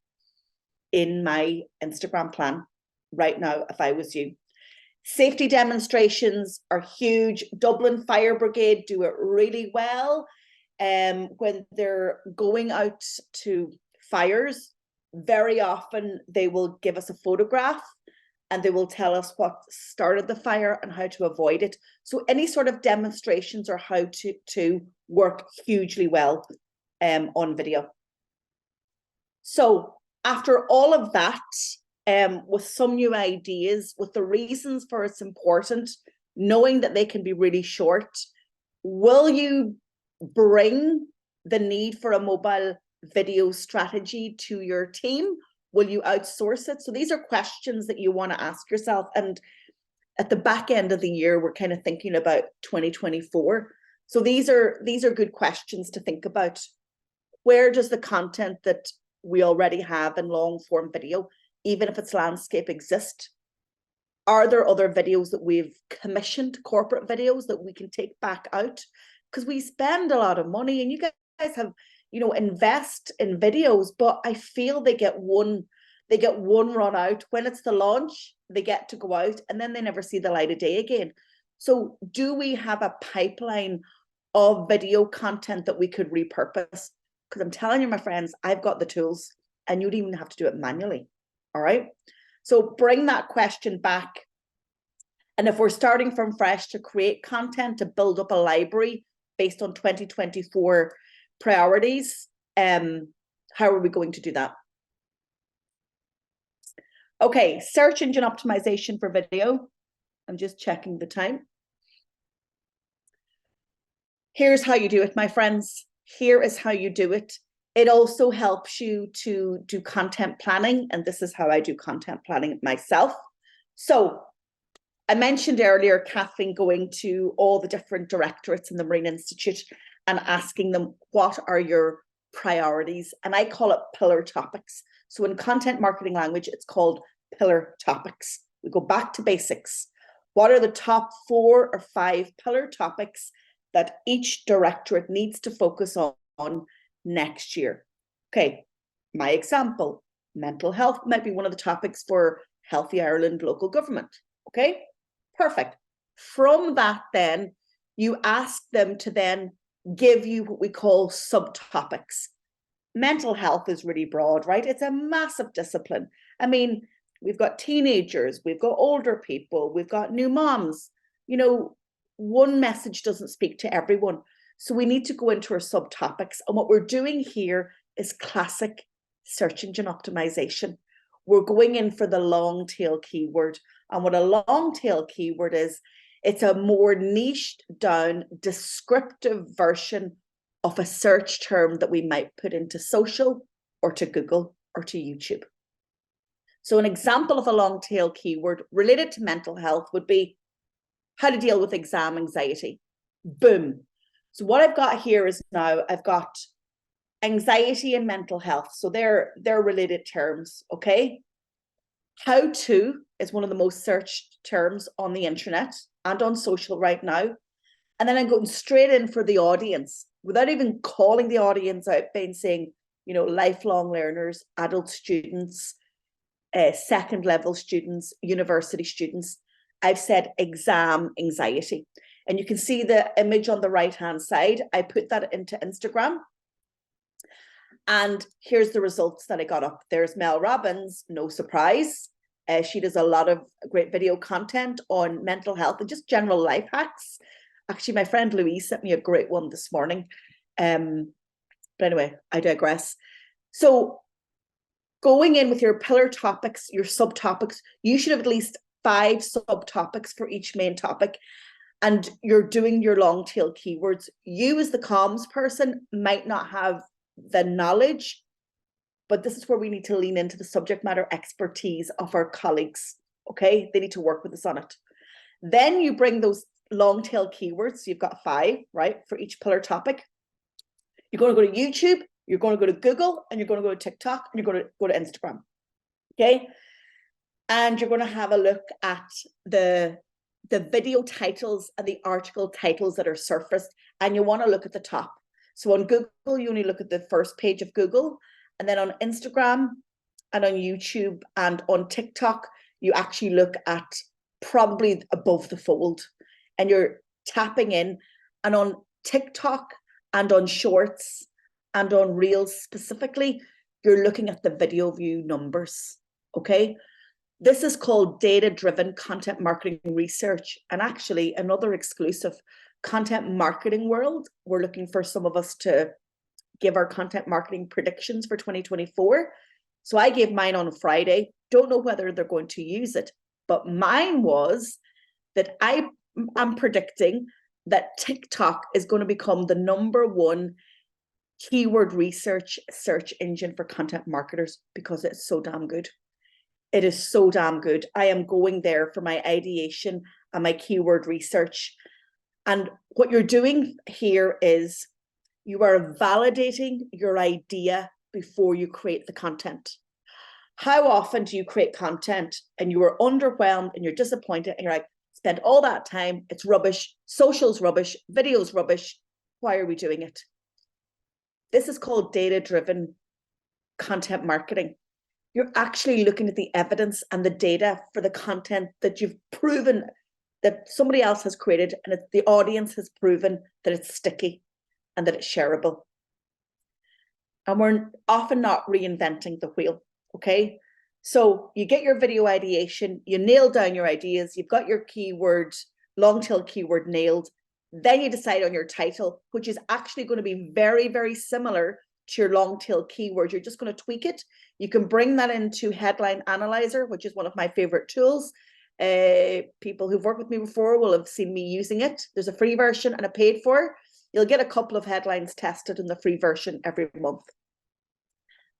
in my Instagram plan right now if I was you. Safety demonstrations are huge. Dublin Fire Brigade do it really well. When they're going out to fires, very often they will give us a photograph and they will tell us what started the fire and how to avoid it. So any sort of demonstrations or how to work hugely well on video. So after all of that, with some new ideas, with the reasons for it's important, knowing that they can be really short, will you bring the need for a mobile video strategy to your team? Will you outsource it? So these are questions that you want to ask yourself. And at the back end of the year, we're kind of thinking about 2024. So these are good questions to think about. Where does the content that we already have in long form video, even if it's landscape, exist? Are there other videos that we've commissioned, corporate videos that we can take back out? Because we spend a lot of money, and you guys have, invest in videos, but I feel they get one run out. When it's the launch, they get to go out and then they never see the light of day again. So do we have a pipeline of video content that we could repurpose? Because I'm telling you, my friends, I've got the tools and you don't even have to do it manually. All right. So bring that question back. And if we're starting from fresh to create content, to build up a library based on 2024 priorities, how are we going to do that? Okay, search engine optimization for video. I'm just checking the time. Here's how you do it, my friends. Here is how you do it. It also helps you to do content planning, and this is how I do content planning myself. So I mentioned earlier, Kathleen, going to all the different directorates in the Marine Institute and asking them, what are your priorities? And I call it pillar topics. So in content marketing language, it's called pillar topics. We go back to basics. What are the top 4 or 5 pillar topics that each directorate needs to focus on next year? Okay, my example, mental health might be one of the topics for Healthy Ireland local government. Okay, perfect. From that, then, you ask them to then give you what we call subtopics. Mental health is really broad, right? It's a massive discipline. I mean, we've got teenagers, we've got older people, we've got new moms. One message doesn't speak to everyone. So we need to go into our subtopics. And what we're doing here is classic search engine optimization. We're going in for the long tail keyword. And what a long tail keyword is, it's a more niched down descriptive version of a search term that we might put into social or to Google or to YouTube. So an example of a long tail keyword related to mental health would be how to deal with exam anxiety. Boom. So what I've got here is now I've got anxiety and mental health. So they're related terms, okay? How to is one of the most searched terms on the internet and on social right now. And then I'm going straight in for the audience without even calling the audience out by saying, lifelong learners, adult students, second level students, university students. I've said exam anxiety. And you can see the image on the right-hand side. I put that into Instagram. And here's the results that I got up. There's Mel Robbins, no surprise. She does a lot of great video content on mental health and just general life hacks. Actually, my friend Louise sent me a great one this morning. But anyway, I digress. So going in with your pillar topics, your subtopics, you should have at least 5 subtopics for each main topic. And you're doing your long tail keywords. You as the comms person might not have the knowledge, but this is where we need to lean into the subject matter expertise of our colleagues. Okay, they need to work with us on it. Then you bring those long tail keywords. So you've got 5, right, for each pillar topic. You're going to go to YouTube, you're going to go to Google, and you're going to go to TikTok, and you're going to go to Instagram. Okay, and you're going to have a look at the video titles and the article titles that are surfaced, and you want to look at the top. So on Google, you only look at the first page of Google, and then on Instagram and on YouTube and on TikTok, you actually look at probably above the fold, and you're tapping in. And on TikTok and on Shorts and on Reels specifically, you're looking at the video view numbers, okay? This is called data-driven content marketing research. And actually, another exclusive content marketing world, we're looking for some of us to give our content marketing predictions for 2024. So I gave mine on a Friday. Don't know whether they're going to use it, but mine was that I'm predicting that TikTok is going to become the #1 keyword research search engine for content marketers because it's so damn good. It is so damn good. I am going there for my ideation and my keyword research. And what you're doing here is you are validating your idea before you create the content. How often do you create content and you are underwhelmed and you're disappointed and you're like, spent all that time, it's rubbish, social's rubbish, video's rubbish, why are we doing it? This is called data-driven content marketing. You're actually looking at the evidence and the data for the content that you've proven that somebody else has created, and the audience has proven that it's sticky and that it's shareable. And we're often not reinventing the wheel, okay? So you get your video ideation, you nail down your ideas, you've got your keyword, long tail keyword nailed, then you decide on your title, which is actually going to be very, very similar to your long tail keyword. You're just going to tweak it. You can bring that into Headline Analyzer, which is one of my favorite tools. People who've worked with me before will have seen me using it. There's a free version and a paid for. You'll get a couple of headlines tested in the free version every month.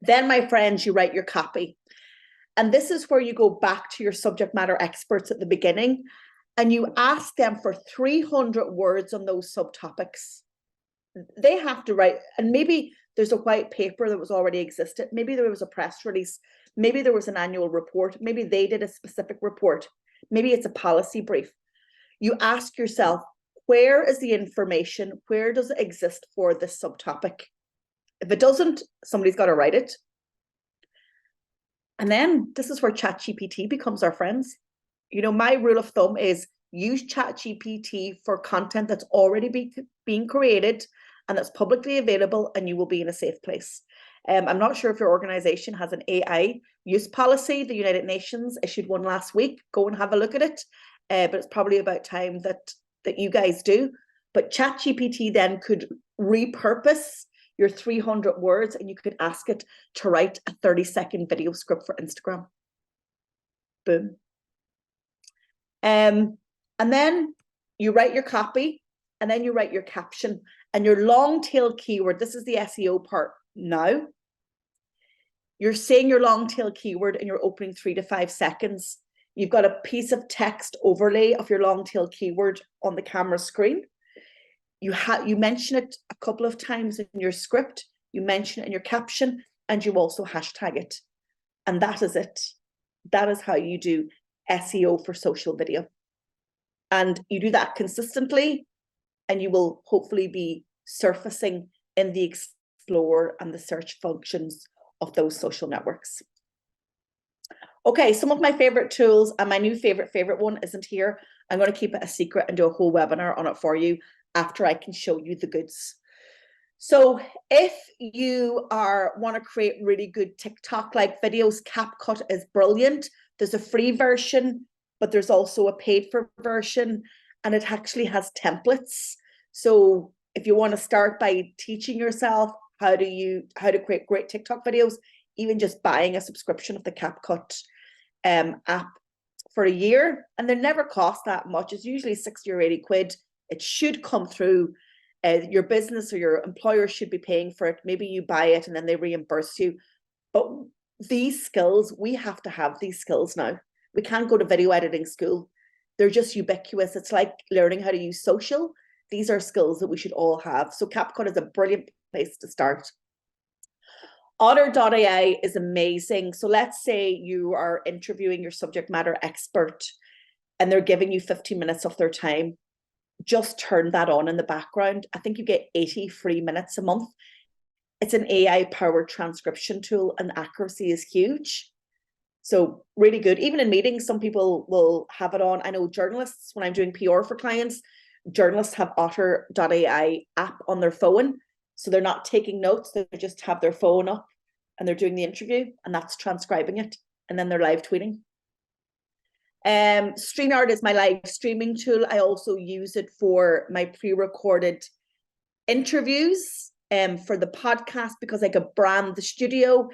Then, my friends, you write your copy. And this is where you go back to your subject matter experts at the beginning and you ask them for 300 words on those subtopics. They have to write, and maybe there's a white paper that was already existed. Maybe there was a press release. Maybe there was an annual report. Maybe they did a specific report. Maybe it's a policy brief. You ask yourself, where is the information? Where does it exist for this subtopic? If it doesn't, somebody's got to write it. And then this is where ChatGPT becomes our friends. You know, my rule of thumb is use ChatGPT for content that's already being created and that's publicly available, and you will be in a safe place. I'm not sure if your organization has an AI use policy. The United Nations issued one last week. Go and have a look at it. But it's probably about time that you guys do. But ChatGPT then could repurpose your 300 words and you could ask it to write a 30-second video script for Instagram. Boom. And then you write your copy and then you write your caption and your long tail keyword. This is the SEO part now. You're saying your long tail keyword in your opening 3 to 5 seconds. You've got a piece of text overlay of your long tail keyword on the camera screen. You mention it a couple of times in your script, you mention it in your caption, and you also hashtag it. And that is it. That is how you do SEO for social video. And you do that consistently, and you will hopefully be surfacing in the Explore and the search functions of those social networks. Okay, some of my favorite tools, and my new favorite one isn't here. I'm going to keep it a secret and do a whole webinar on it for you after I can show you the goods. So if you want to create really good TikTok-like videos, CapCut is brilliant. There's a free version, but there's also a paid for version, and it actually has templates. So if you want to start by teaching yourself how to create great TikTok videos, even just buying a subscription of the CapCut app for a year, and they never cost that much. It's usually 60 or 80 quid. It should come through. Your business or your employer should be paying for it. Maybe you buy it and then they reimburse you. But these skills, we have to have these skills now. We can't go to video editing school. They're just ubiquitous. It's like learning how to use social. These are skills that we should all have. So CapCut is a brilliant place to start. Otter.ai is amazing. So let's say you are interviewing your subject matter expert and they're giving you 15 minutes of their time. Just turn that on in the background. I think you get 80 free minutes a month. It's an AI-powered transcription tool and accuracy is huge. So really good. Even in meetings, some people will have it on. I know journalists, when I'm doing PR for clients, journalists have Otter.ai app on their phone. So they're not taking notes. They just have their phone up and they're doing the interview and that's transcribing it. And then they're live tweeting. StreamYard is my live streaming tool. I also use it for my pre-recorded interviews for the podcast because I could brand the studio.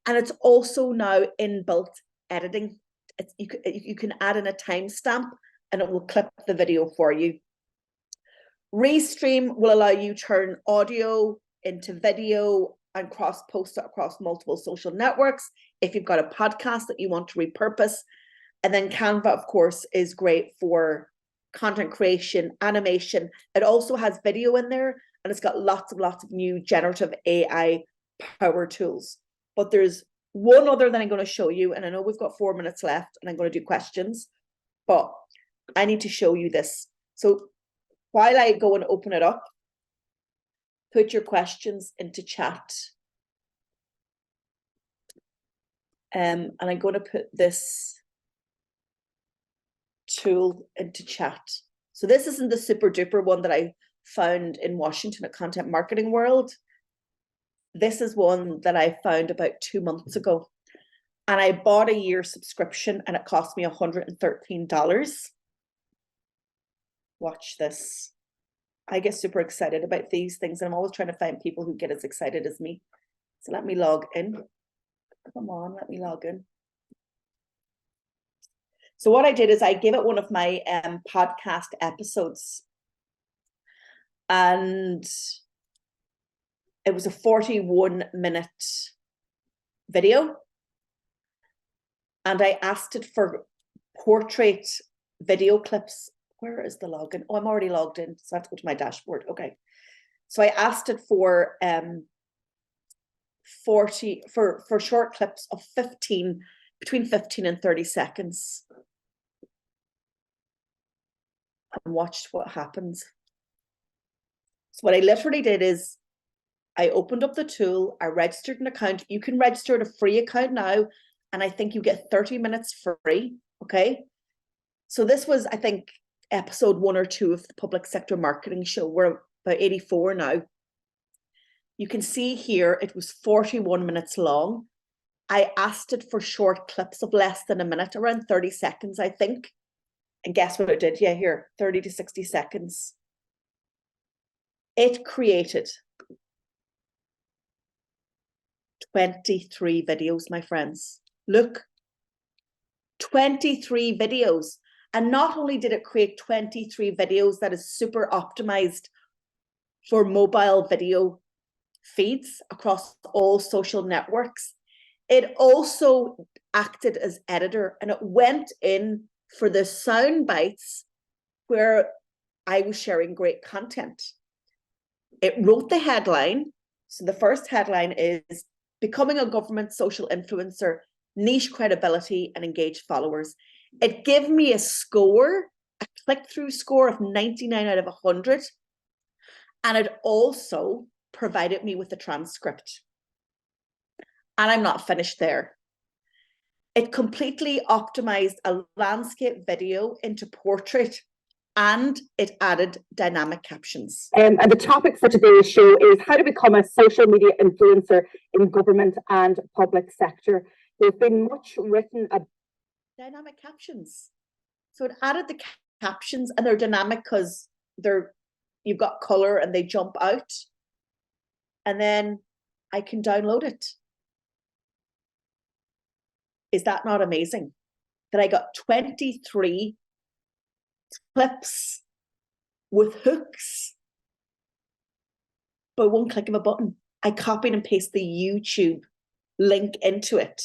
And it's also now inbuilt editing. You can add in a timestamp and it will clip the video for you. Restream will allow you to turn audio into video and cross-post it across multiple social networks if you've got a podcast that you want to repurpose. And then Canva, of course, is great for content creation, animation. It also has video in there, and it's got lots of new generative AI power tools. But there's one other that I'm going to show you, and I know we've got 4 minutes left, and I'm going to do questions, but I need to show you this. So while I go and open it up, put your questions into chat. And I'm going to put this tool into chat. So this isn't the super duper one that I found in Washington at Content Marketing World. This is one that I found about 2 months ago. And I bought a year subscription and it cost me $113. Watch this. I get super excited about these things, and I'm always trying to find people who get as excited as me. So let me log in. Come on, let me log in. So what I did is I gave it one of my podcast episodes, and it was a 41-minute video, and I asked it for portrait video clips. Where is the login? Oh, I'm already logged in, so I have to go to my dashboard. Okay, so I asked it for 40 for short clips of between 15 and 30 seconds, and watched what happens. So what I literally did is I opened up the tool, I registered an account. You can register a free account now, and I think you get 30 minutes free. Okay, so this was, I think, episode 1 or 2 of the Public Sector Marketing Show. We're about 84 now. You can see here it was 41 minutes long. I asked it for short clips of less than a minute, around 30 seconds, I think. And guess what it did? Yeah, here, 30 to 60 seconds. It created 23 videos, my friends. Look, 23 videos. And not only did it create 23 videos that is super optimized for mobile video feeds across all social networks, it also acted as editor, and it went in for the sound bites where I was sharing great content. It wrote the headline. So the first headline is Becoming a Government Social Influencer, Niche Credibility and Engaged Followers. It gave me a score, a click-through score of 99 out of 100. And it also provided me with a transcript. And I'm not finished there. It completely optimized a landscape video into portrait, and it added dynamic captions. And the topic for today's show is how to become a social media influencer in government and public sector. There's been much written about dynamic captions. So it added the captions, and they're dynamic because you've got color and they jump out. And then I can download it. Is that not amazing? That I got 23 clips with hooks by one click of a button. I copied and pasted the YouTube link into it,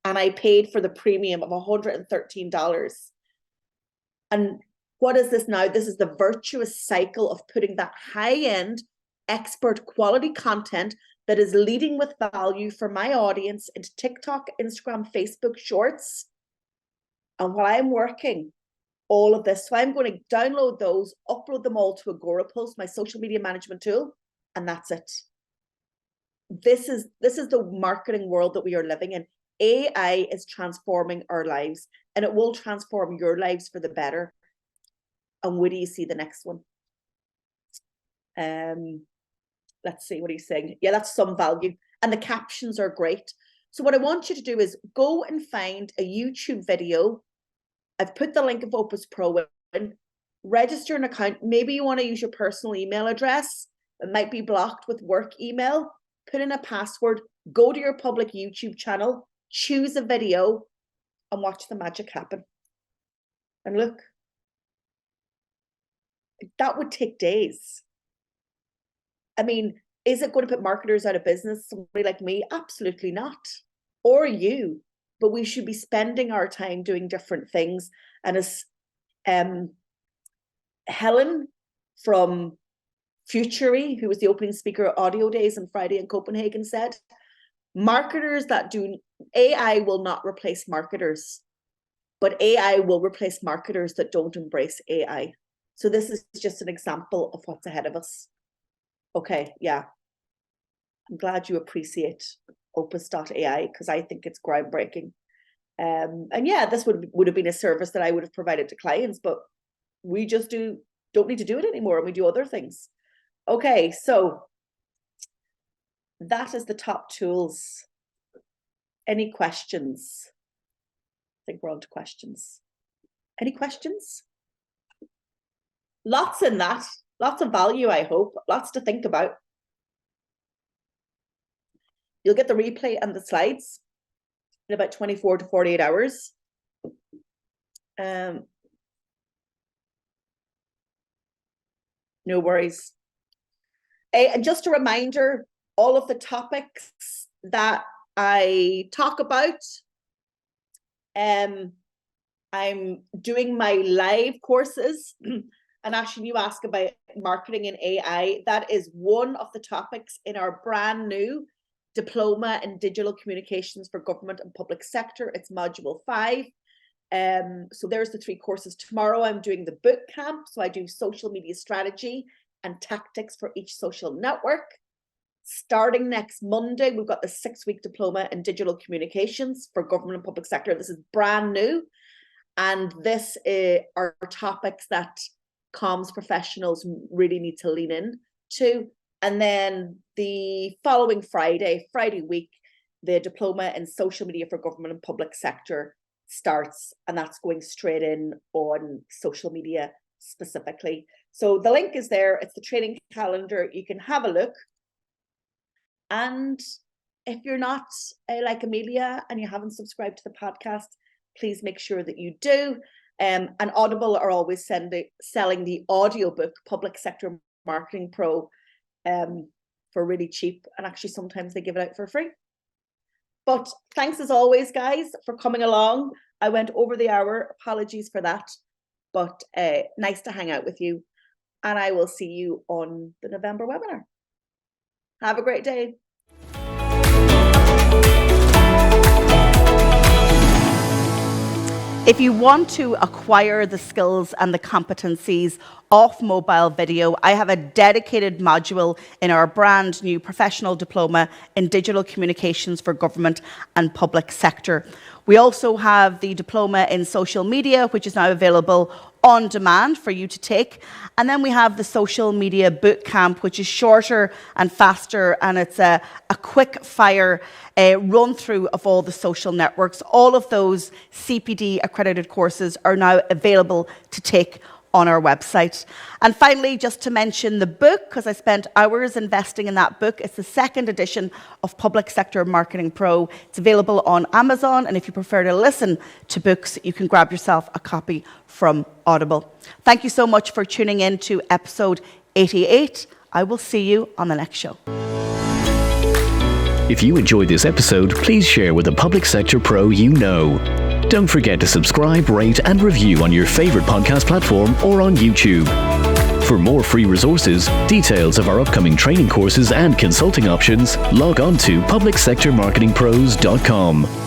and I paid for the premium of $113. And what is this now? This is the virtuous cycle of putting that high-end, expert quality content that is leading with value for my audience into TikTok, Instagram, Facebook Shorts. And while I'm working all of this, so I'm going to download those, upload them all to Agora Post, my social media management tool, and that's it. This is the marketing world that we are living in. AI is transforming our lives, and it will transform your lives for the better. And where do you see the next one? Let's see what he's saying. Yeah, that's some value. And the captions are great. So what I want you to do is go and find a YouTube video. I've put the link of Opus Pro in. Register an account. Maybe you want to use your personal email address. It might be blocked with work email. put in a password, go to your public YouTube channel, choose a video, and watch the magic happen. And look, that would take days. I mean, is it going to put marketers out of business? Somebody like me? Absolutely not. Or you. But we should be spending our time doing different things. And as Helen from Futury, who was the opening speaker at Audio Days on Friday in Copenhagen, said, marketers that do AI will not replace marketers, but AI will replace marketers that don't embrace AI. So this is just an example of what's ahead of us. Okay, yeah. I'm glad you appreciate opus.ai because I think it's groundbreaking. And yeah, this would have been a service that I would have provided to clients, but we just don't need to do it anymore, and we do other things. Okay, so that is the top tools. Any questions? I think we're on to questions. Any questions? Lots in that. Lots of value, I hope. Lots to think about. You'll get the replay and the slides in about 24 to 48 hours. No worries. And just a reminder, all of the topics that I talk about, I'm doing my live courses. And actually, you ask about marketing in AI. That is one of the topics in our brand new Diploma in Digital Communications for Government and Public Sector. It's module 5. So there's the 3 courses. Tomorrow I'm doing the boot camp. So I do social media strategy and tactics for each social network. Starting next Monday, we've got the 6-week Diploma in Digital Communications for Government and Public Sector. This is brand new. And this are topics that comms professionals really need to lean in to. And then the following Friday week, the Diploma in Social Media for Government and Public Sector starts, and that's going straight in on social media specifically. So the link is there. It's the training calendar. You can have a look. And if you're not like Amelia and you haven't subscribed to the podcast, please make sure that you do. And Audible are always selling the audiobook Public Sector Marketing Pro for really cheap, and actually sometimes they give it out for free. But thanks as always, guys, for coming along. I went over the hour. Apologies for that, but nice to hang out with you, and I will see you on the November webinar. Have a great day. If you want to acquire the skills and the competencies of mobile video, I have a dedicated module in our brand new professional diploma in digital communications for government and public sector. We also have the diploma in social media, which is now available on demand for you to take. And then we have the social media boot camp, which is shorter and faster, and it's a quick fire run through of all the social networks. All of those CPD accredited courses are now available to take on our website. And finally, just to mention the book, because I spent hours investing in that book. It's the 2nd edition of Public Sector Marketing Pro. It's available on Amazon, and if you prefer to listen to books, you can grab yourself a copy from Audible. Thank you so much for tuning in to episode 88. I will see you on the next show. If you enjoyed this episode, please share with a public sector pro you know. Don't forget to subscribe, rate, and review on your favorite podcast platform or on YouTube. For more free resources, details of our upcoming training courses and consulting options, log on to publicsectormarketingpros.com.